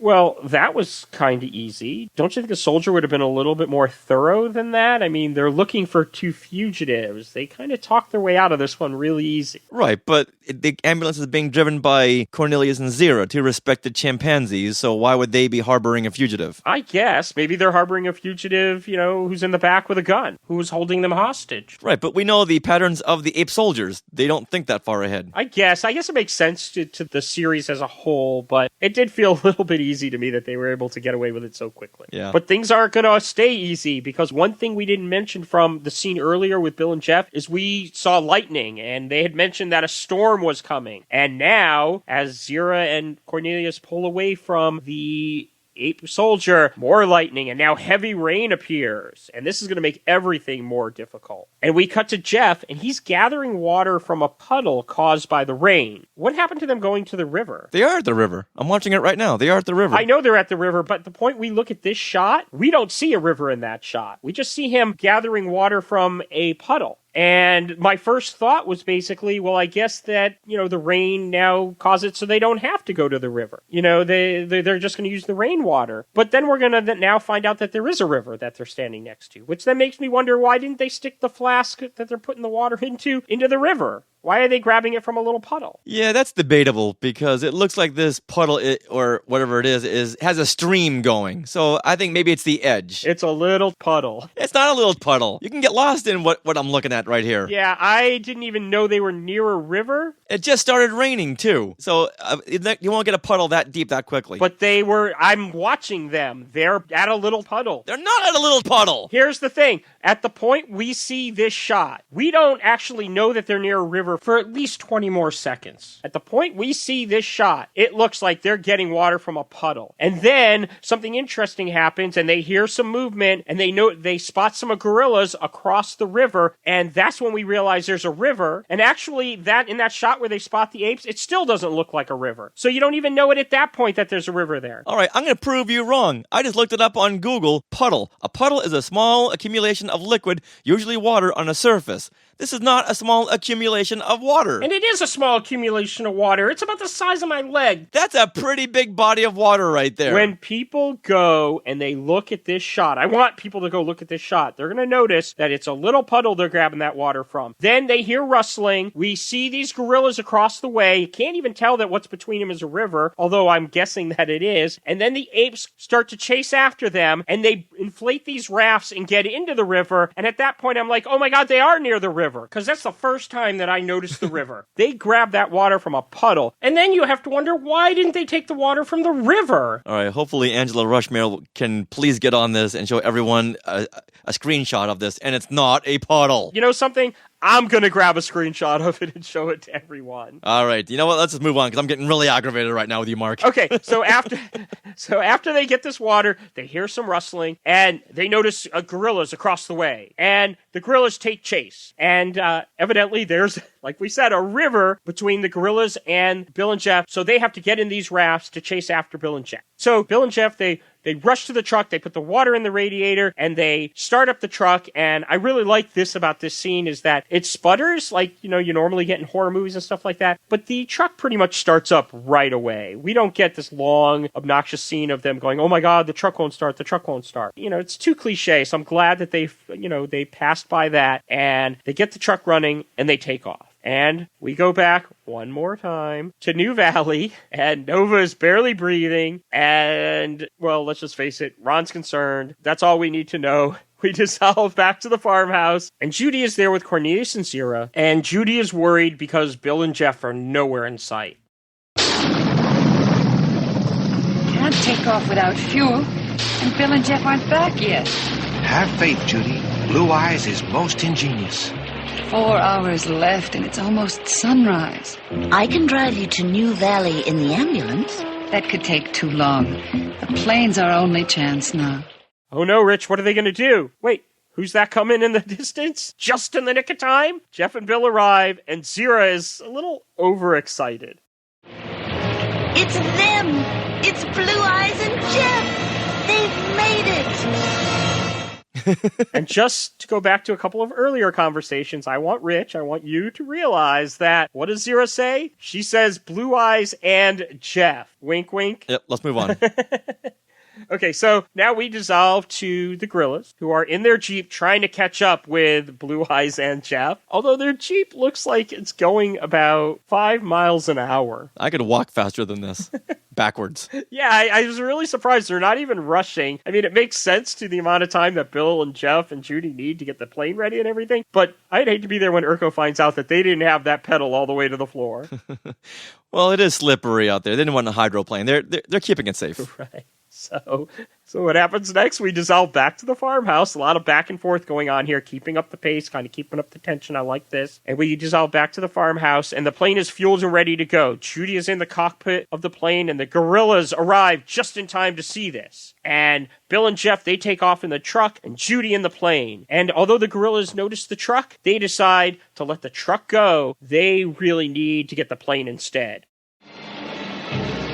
Well, that was kind of easy. Don't you think a soldier would have been a little bit more thorough than that? I mean, they're looking for two fugitives. They kind of talked their way out of this one really easy. Right, but the ambulance is being driven by Cornelius and Zira, two respected chimpanzees, so why would they be harboring a fugitive? I guess. Maybe they're harboring a fugitive, who's in the back with a gun, who's holding them hostage. Right, but we know the patterns of the ape soldiers. They don't think that far ahead. I guess it makes sense to the series as a whole, but it did feel a little bit easy to me that they were able to get away with it so quickly. Yeah. But things aren't going to stay easy, because one thing we didn't mention from the scene earlier with Bill and Jeff is we saw lightning, and they had mentioned that a storm was coming. And now, as Zira and Cornelius pull away from the ape soldier, more lightning, and now heavy rain appears. And this is going to make everything more difficult. And we cut to Jeff, and he's gathering water from a puddle caused by the rain. What happened to them going to the river? They are at the river. I'm watching it right now. They are at the river. I know they're at the river, but the point we look at this shot, we don't see a river in that shot. We just see him gathering water from a puddle. And my first thought was basically, well, I guess that, the rain now caused it so they don't have to go to the river. They're just going to use the rainwater. But then we're going to now find out that there is a river that they're standing next to, which then makes me wonder, why didn't they stick the flask that they're putting the water into the river? Why are they grabbing it from a little puddle? Yeah, that's debatable because it looks like this puddle or whatever it is has a stream going. So I think maybe it's the edge. It's a little puddle. It's not a little puddle. You can get lost in what I'm looking at right here. Yeah, I didn't even know they were near a river. It just started raining too. So you won't get a puddle that deep that quickly. But I'm watching them. They're at a little puddle. They're not at a little puddle. Here's the thing. At the point we see this shot, we don't actually know that they're near a river for at least 20 more seconds. At the point we see this shot, it looks like they're getting water from a puddle. And then something interesting happens and they hear some movement and they spot some gorillas across the river, and that's when we realize there's a river. And actually in that shot where they spot the apes, it still doesn't look like a river. So you don't even know it at that point that there's a river there. All right, I'm going to prove you wrong. I just looked it up on Google. Puddle. A puddle is a small accumulation of liquid, usually water, on a surface. This is not a small accumulation of water. And it is a small accumulation of water. It's about the size of my leg. That's a pretty big body of water right there. When people go and they look at this shot, I want people to go look at this shot. They're going to notice that it's a little puddle they're grabbing that water from. Then they hear rustling. We see these gorillas across the way. You can't even tell that what's between them is a river, although I'm guessing that it is. And then the apes start to chase after them, and they inflate these rafts and get into the river. And at that point, I'm like, oh my God, they are near the river. Because that's the first time that I noticed the river. They grabbed that water from a puddle. And then you have to wonder, why didn't they take the water from the river? All right, hopefully Angela Rushmere can please get on this and show everyone a screenshot of this, and it's not a puddle. You know something? I'm going to grab a screenshot of it and show it to everyone. All right. You know what? Let's just move on because I'm getting really aggravated right now with you, Mark. Okay. So after they get this water, they hear some rustling and they notice gorillas across the way. And the gorillas take chase. And evidently there's, like we said, a river between the gorillas and Bill and Jeff. So they have to get in these rafts to chase after Bill and Jeff. So Bill and Jeff, they rush to the truck, they put the water in the radiator, and they start up the truck. And I really like this about this scene is that it sputters like, you normally get in horror movies and stuff like that. But the truck pretty much starts up right away. We don't get this long, obnoxious scene of them going, oh my God, the truck won't start, the truck won't start. It's too cliche. So I'm glad that they passed by that and they get the truck running and they take off. And we go back one more time to New Valley, and Nova is barely breathing, and, well, let's just face it, Ron's concerned. That's all we need to know. We dissolve back to the farmhouse, and Judy is there with Cornelious and Zira, and Judy is worried because Bill and Jeff are nowhere in sight. Can't take off without fuel, and Bill and Jeff aren't back yet. Have faith, Judy. Blue Eyes is most ingenious. 4 hours left, and it's almost sunrise. I can drive you to New Valley in the ambulance. That could take too long. The plane's our only chance now. Oh no, Rich, what are they going to do? Wait, who's that coming in the distance? Just in the nick of time? Jeff and Bill arrive, and Zira is a little overexcited. It's them! It's Blue Eyes and Jeff! They've made it! And just to go back to a couple of earlier conversations, I want you to realize that, what does Zira say? She says Blue Eyes and Jeff. Wink, wink. Yep, let's move on. Okay, so now we dissolve to the gorillas, who are in their Jeep trying to catch up with Blue Eyes and Jeff. Although their Jeep looks like it's going about 5 miles an hour. I could walk faster than this. Backwards. Yeah, I was really surprised. They're not even rushing. I mean, it makes sense to the amount of time that Bill and Jeff and Judy need to get the plane ready and everything. But I'd hate to be there when Urko finds out that they didn't have that pedal all the way to the floor. Well, it is slippery out there. They didn't want a hydroplane. They're keeping it safe. Right. So what happens next? We dissolve back to the farmhouse. A lot of back and forth going on here, keeping up the pace, kind of keeping up the tension. I like this. And we dissolve back to the farmhouse, and the plane is fueled and ready to go. Judy is in the cockpit of the plane, and the gorillas arrive just in time to see this. And Bill and Jeff, they take off in the truck, and Judy in the plane. And although the gorillas notice the truck, they decide to let the truck go. They really need to get the plane instead.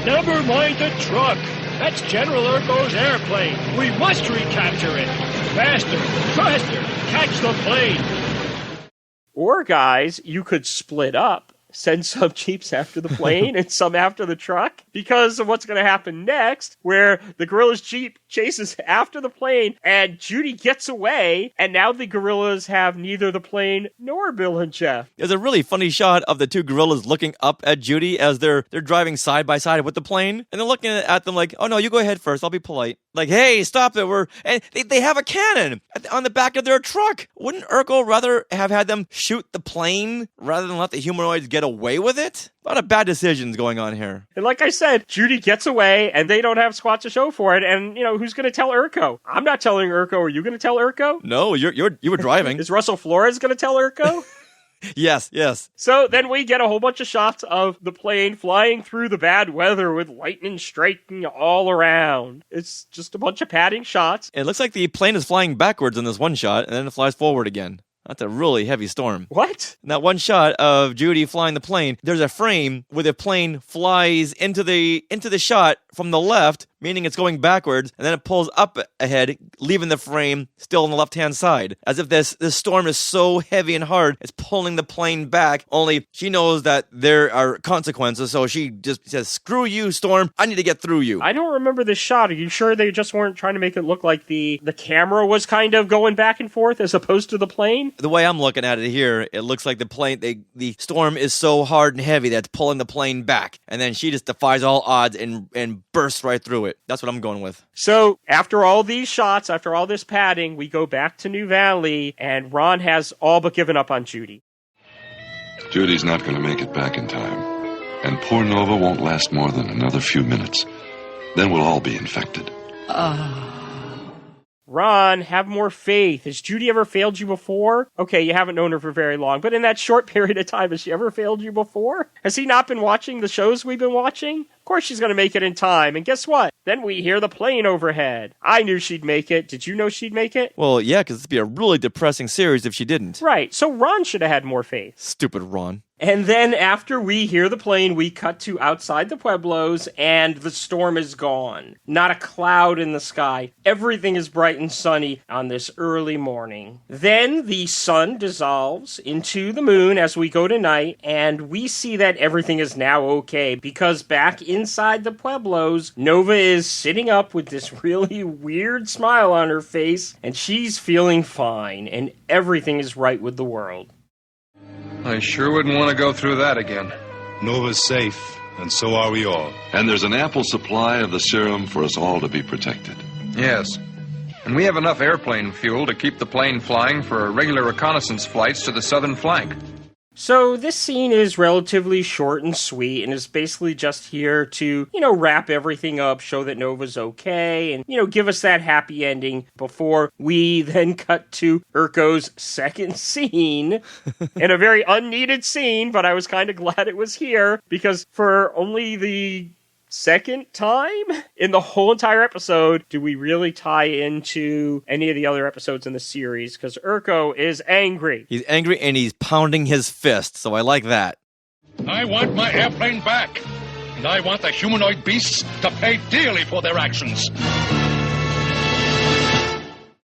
Never mind the truck. That's General Urko's airplane. We must recapture it. Faster, faster, catch the plane. Or, guys, you could split up. Send some Jeeps after the plane and some after the truck. Because of what's going to happen next, where the gorilla's Jeep chases after the plane, and Judy gets away, and now the gorillas have neither the plane nor Bill and Jeff. There's a really funny shot of the two gorillas looking up at Judy as they're driving side by side with the plane, and they're looking at them like, oh no, you go ahead first, I'll be polite. Like, hey, stop it, and they have a cannon on the back of their truck. Wouldn't Urko rather have had them shoot the plane rather than let the humanoids get away with it? A lot of bad decisions going on here. And like I said, Judy gets away, and they don't have squat to show for it, and, who's going to tell Urko? I'm not telling Urko. Are you going to tell Urko? No, you were driving. Is Russell Flores going to tell Urko? Yes. So then we get a whole bunch of shots of the plane flying through the bad weather with lightning striking all around. It's just a bunch of padding shots. It looks like the plane is flying backwards in this one shot, and then it flies forward again. That's a really heavy storm. What? In that one shot of Judy flying the plane, there's a frame where the plane flies into the shot from the left, meaning it's going backwards, and then it pulls up ahead, leaving the frame still on the left-hand side. As if this storm is so heavy and hard, it's pulling the plane back, only she knows that there are consequences, so she just says, screw you, storm, I need to get through you. I don't remember this shot. Are you sure they just weren't trying to make it look like the camera was kind of going back and forth as opposed to the plane? The way I'm looking at it here, it looks like the storm is so hard and heavy that it's pulling the plane back, and then she just defies all odds and bursts right through it. That's what I'm going with. So, after all these shots, after all this padding, we go back to New Valley, and Ron has all but given up on Judy. Judy's not going to make it back in time. And poor Nova won't last more than another few minutes. Then we'll all be infected. Ron, have more faith. Has Judy ever failed you before? Okay, you haven't known her for very long, but in that short period of time, has she ever failed you before? Has he not been watching the shows we've been watching? Of course she's going to make it in time, and guess what? Then we hear the plane overhead. I knew she'd make it. Did you know she'd make it? Well, yeah, because it'd be a really depressing series if she didn't. Right, so Ron should have had more faith. Stupid Ron. And then after we hear the plane, we cut to outside the Pueblos, and the storm is gone. Not a cloud in the sky. Everything is bright and sunny on this early morning. Then the sun dissolves into the moon as we go to night, and we see that everything is now okay, because back inside the Pueblos, Nova is sitting up with this really weird smile on her face, and she's feeling fine, and everything is right with the world. I sure wouldn't want to go through that again. Nova's safe, and so are we all. And there's an ample supply of the serum for us all to be protected. Yes. And we have enough airplane fuel to keep the plane flying for regular reconnaissance flights to the southern flank. So this scene is relatively short and sweet, and is basically just here to, wrap everything up, show that Nova's okay, and, give us that happy ending before we then cut to Urko's second scene, in a very unneeded scene, but I was kind of glad it was here, because for only the second time in the whole entire episode do we really tie into any of the other episodes in the series, because Urko is angry. He's angry and he's pounding his fist, so I like that. I want my airplane back, and I want the humanoid beasts to pay dearly for their actions.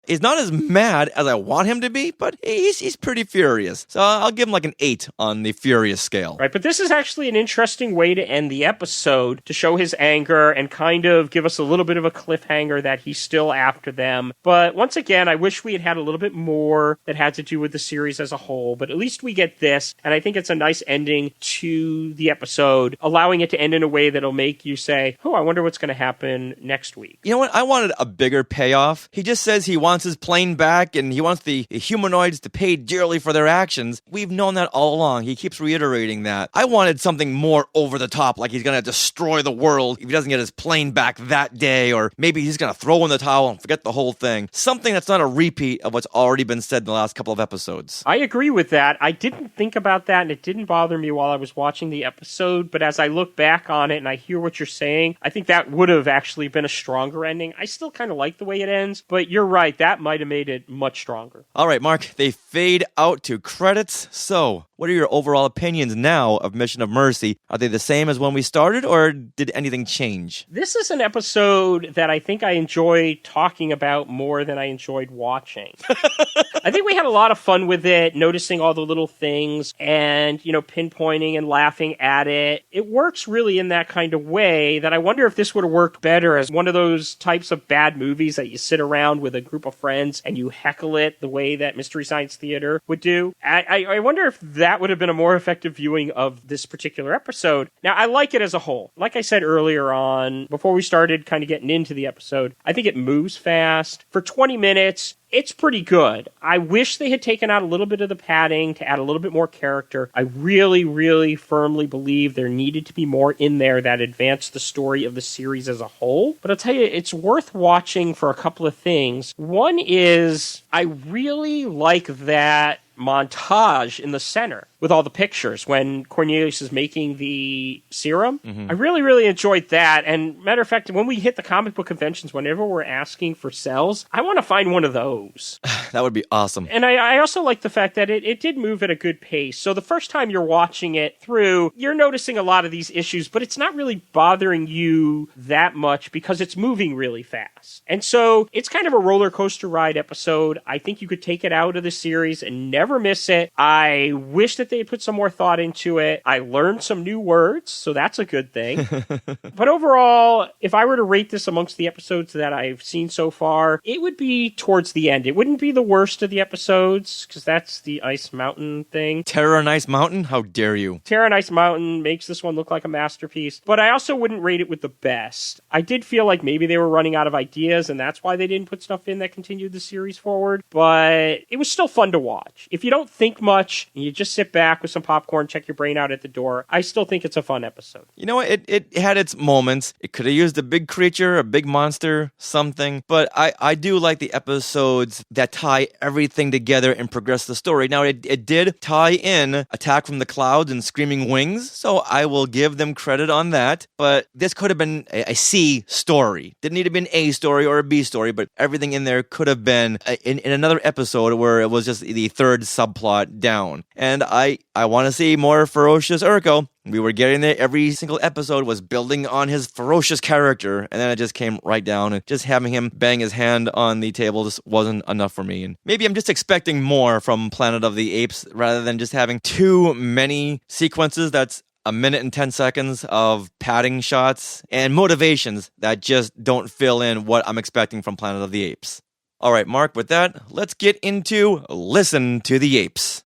He's not as mad as I want him to be, but he's pretty furious. So I'll give him like an 8 on the furious scale. Right, but this is actually an interesting way to end the episode, to show his anger and kind of give us a little bit of a cliffhanger that he's still after them. But once again, I wish we had had a little bit more that had to do with the series as a whole, but at least we get this, and I think it's a nice ending to the episode, allowing it to end in a way that'll make you say, I wonder what's going to happen next week. You know what? I wanted a bigger payoff. He just says he wants his plane back, and he wants the humanoids to pay dearly for their actions. We've known that all along. He keeps reiterating that. I wanted something more over the top, like he's going to destroy the world if he doesn't get his plane back that day, or maybe he's going to throw in the towel and forget the whole thing. Something that's not a repeat of what's already been said in the last couple of episodes. I agree with that. I didn't think about that, and it didn't bother me while I was watching the episode, but as I look back on it and I hear what you're saying, I think that would have actually been a stronger ending. I still kind of like the way it ends, but you're right. that might have made it much stronger. All right, Mark, they fade out to credits. So, what are your overall opinions now of Mission of Mercy? Are they the same as when we started, or did anything change? This is an episode that I think I enjoy talking about more than I enjoyed watching. I think we had a lot of fun with it, noticing all the little things and, pinpointing and laughing at it. It works really in that kind of way that I wonder if this would have worked better as one of those types of bad movies that you sit around with a group of friends and you heckle it the way that Mystery Science Theater would do. I wonder if that would have been a more effective viewing of this particular episode. Now, I like it as a whole. Like I said earlier on, before we started kind of getting into the episode, I think it moves fast. For 20 minutes, it's pretty good. I wish they had taken out a little bit of the padding to add a little bit more character. I really, really firmly believe there needed to be more in there that advanced the story of the series as a whole. But I'll tell you, it's worth watching for a couple of things. One is, I really like that montage in the center with all the pictures when Cornelius is making the serum. I really, really enjoyed that. And matter of fact, when we hit the comic book conventions, whenever we're asking for cells, I want to find one of those. That would be awesome. And I also like the fact that it did move at a good pace. So the first time you're watching it through, you're noticing a lot of these issues, but it's not really bothering you that much because it's moving really fast. And so it's kind of a roller coaster ride episode. I think you could take it out of the series and never miss it. I wish that they put some more thought into it. I learned some new words, so that's a good thing. But overall, if I were to rate this amongst the episodes that I've seen so far, it would be towards the end. It wouldn't be the worst of the episodes, because that's the Ice Mountain thing. Terror on Ice Mountain? How dare you? Terror on Ice Mountain makes this one look like a masterpiece, but I also wouldn't rate it with the best. I did feel like maybe they were running out of ideas, and that's why they didn't put stuff in that continued the series forward, but it was still fun to watch. If you don't think much, and you just sit back with some popcorn, check your brain out at the door, I still think it's a fun episode. You know what? It had its moments. It could have used a big creature, a big monster, something, but I do like the episodes that tie everything together and progress the story. Now, it did tie in Attack from the Clouds and Screaming Wings, so I will give them credit on that, but this could have been a C story. Didn't need to be an A story or a B story, but everything in there could have been in another episode where it was just the third subplot down. And I want to see more ferocious Urko. We were getting there. Every single episode was building on his ferocious character, and then it just came right down, and just having him bang his hand on the table just wasn't enough for me. And maybe I'm just expecting more from Planet of the Apes rather than just having too many sequences that's a minute and 10 seconds of padding shots and motivations that just don't fill in what I'm expecting from Planet of the Apes. All right, Mark, with that, let's get into Listen to the Apes.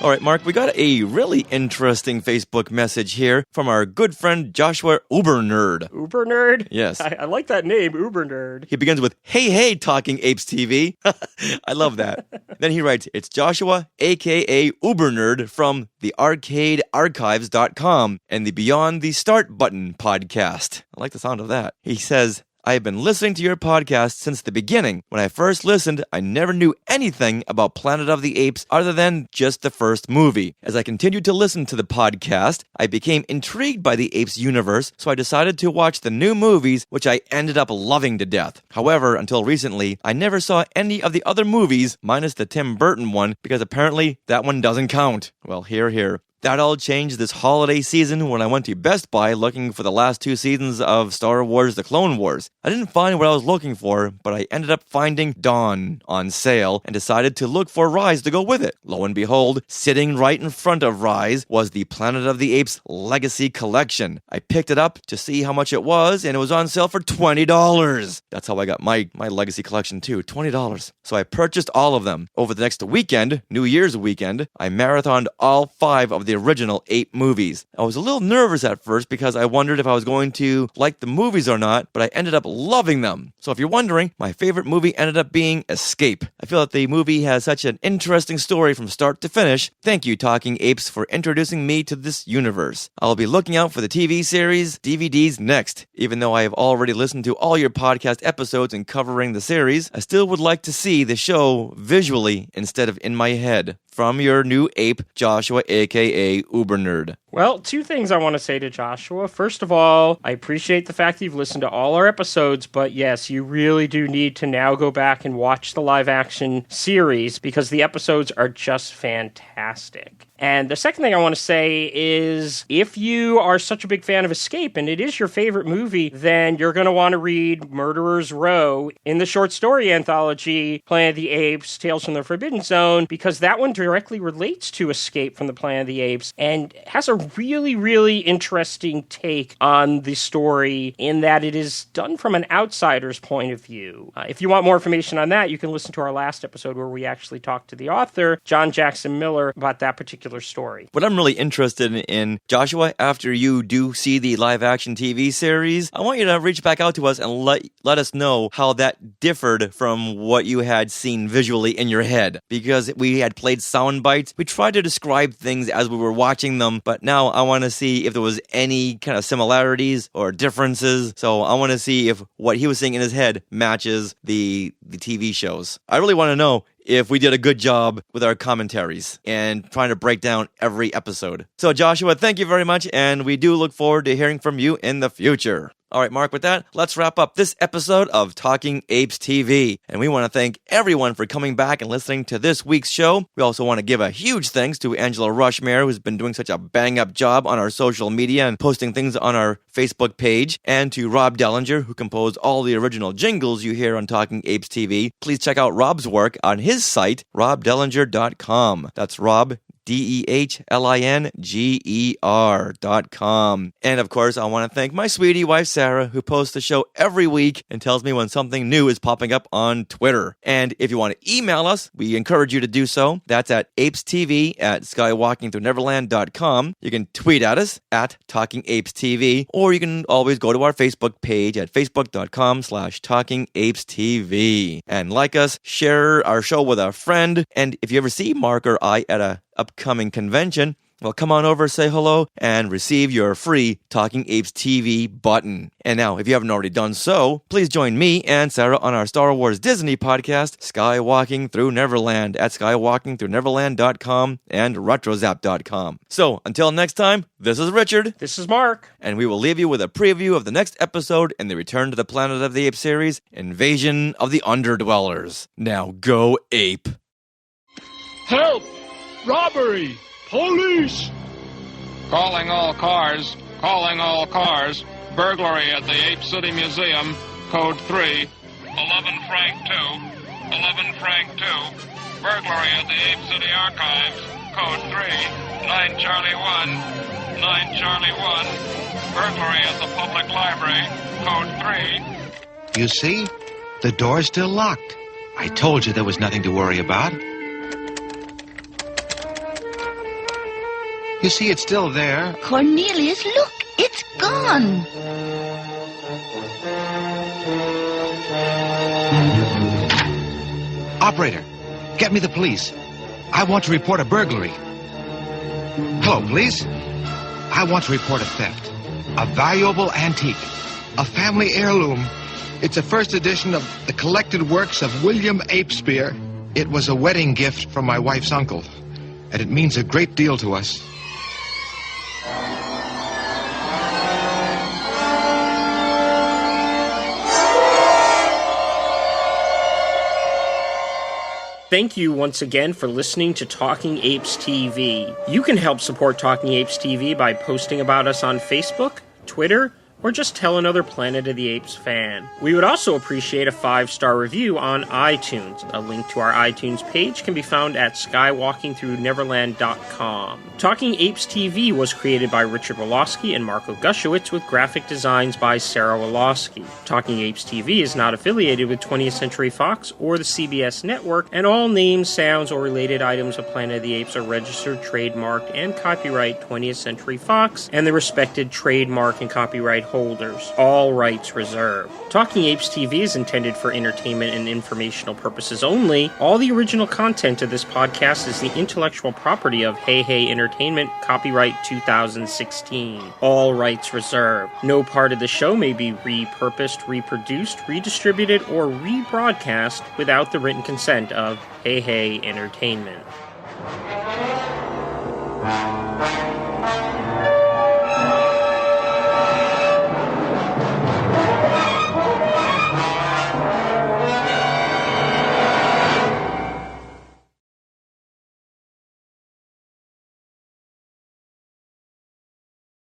All right, Mark, we got a really interesting Facebook message here from our good friend Joshua Ubernerd. Ubernerd? Yes. I like that name, Ubernerd. He begins with, hey, Talking Apes TV. I love that. Then he writes, it's Joshua, a.k.a. Ubernerd from the arcadearchives.com and the Beyond the Start Button podcast. I like the sound of that. He says, I have been listening to your podcast since the beginning. When I first listened, I never knew anything about Planet of the Apes other than just the first movie. As I continued to listen to the podcast, I became intrigued by the Apes universe, so I decided to watch the new movies, which I ended up loving to death. However, until recently, I never saw any of the other movies, minus the Tim Burton one, because apparently that one doesn't count. Well, here. That all changed this holiday season when I went to Best Buy looking for the last 2 seasons of Star Wars The Clone Wars. I didn't find what I was looking for, but I ended up finding Dawn on sale and decided to look for Rise to go with it. Lo and behold, sitting right in front of Rise was the Planet of the Apes Legacy Collection. I picked it up to see how much it was, and it was on sale for $20. That's how I got my Legacy Collection too, $20. So I purchased all of them. Over the next weekend, New Year's weekend, I marathoned all 5 of the original 8 movies. I was a little nervous at first because I wondered if I was going to like the movies or not, but I ended up loving them. So if you're wondering, my favorite movie ended up being Escape. I feel that the movie has such an interesting story from start to finish. Thank you, Talking Apes, for introducing me to this universe. I'll be looking out for the TV series DVDs next. Even though I have already listened to all your podcast episodes and covering the series, I still would like to see the show visually instead of in my head. from your new ape, Joshua, a.k.a. Uber Nerd. Well, two things I want to say to Joshua. First of all, I appreciate the fact that you've listened to all our episodes, but yes, you really do need to now go back and watch the live-action series because the episodes are just fantastic. And the second thing I want to say is if you are such a big fan of Escape and it is your favorite movie, then you're going to want to read Murderer's Row in the short story anthology, Planet of the Apes, Tales from the Forbidden Zone, because that one directly relates to Escape from the Planet of the Apes and has a really, really interesting take on the story in that it is done from an outsider's point of view. If you want more information on that, you can listen to our last episode where we actually talked to the author, John Jackson Miller, about that particular story. What I'm really interested in, Joshua, after you do see the live-action TV series, I want you to reach back out to us and let us know how that differed from what you had seen visually in your head. Because we had played sound bites, we tried to describe things as we were watching them, but now I want to see if there was any kind of similarities or differences. So I want to see if what he was seeing in his head matches the TV shows. I really want to know if we did a good job with our commentaries and trying to break down every episode. So Joshua, thank you very much, and we do look forward to hearing from you in the future. All right, Mark, with that, let's wrap up this episode of Talking Apes TV. And we want to thank everyone for coming back and listening to this week's show. We also want to give a huge thanks to Angela Rushmere, who's been doing such a bang-up job on our social media and posting things on our Facebook page, and to Rob Dellinger, who composed all the original jingles you hear on Talking Apes TV. Please check out Rob's work on his site, robdellinger.com. That's Rob, DEHLINGER.com. And of course, I want to thank my sweetie wife, Sarah, who posts the show every week and tells me when something new is popping up on Twitter. And if you want to email us, we encourage you to do so. That's at apestv@skywalkingthroughneverland.com. You can tweet at us at Talking Apes TV, or you can always go to our Facebook page at facebook.com/TalkingApesTV. And like us, share our show with a friend. And if you ever see Mark or I at a upcoming convention, well, come on over, say hello, and receive your free Talking Apes TV button. And now, if you haven't already done so, please join me and Sarah on our Star Wars Disney podcast, Skywalking Through Neverland, at skywalkingthroughneverland.com and retrozap.com. So, until next time, this is Richard. This is Mark. And we will leave you with a preview of the next episode in the Return to the Planet of the Apes series, Invasion of the Underdwellers. Now go ape. Help! Robbery! Police! Calling all cars. Calling all cars. Burglary at the Ape City Museum. Code 3. 11 Frank 2. 11 Frank 2. Burglary at the Ape City Archives. Code 3. 9 Charlie 1. 9 Charlie 1. Burglary at the Public Library. Code 3. You see? The door's still locked. I told you there was nothing to worry about. You see, it's still there. Cornelius, look, it's gone. Operator, get me the police. I want to report a burglary. Hello, police. I want to report a theft. A valuable antique. A family heirloom. It's a first edition of the collected works of William Ape Spear. It was a wedding gift from my wife's uncle, and it means a great deal to us. Thank you once again for listening to Talking Apes TV. You can help support Talking Apes TV by posting about us on Facebook, Twitter, or just tell another Planet of the Apes fan. We would also appreciate a 5-star review on iTunes. A link to our iTunes page can be found at skywalkingthroughneverland.com. Talking Apes TV was created by Richard Wolosky and Marco Gushewitz with graphic designs by Sarah Wolosky. Talking Apes TV is not affiliated with 20th Century Fox or the CBS network, and all names, sounds, or related items of Planet of the Apes are registered, trademarked, and copyright 20th Century Fox and the respected trademark and copyright holders. All rights reserved. Talking Apes TV is intended for entertainment and informational purposes only. All the original content of this podcast is the intellectual property of Hey Hey Entertainment, copyright 2016. All rights reserved. No part of the show may be repurposed, reproduced, redistributed, or rebroadcast without the written consent of Hey Hey Entertainment.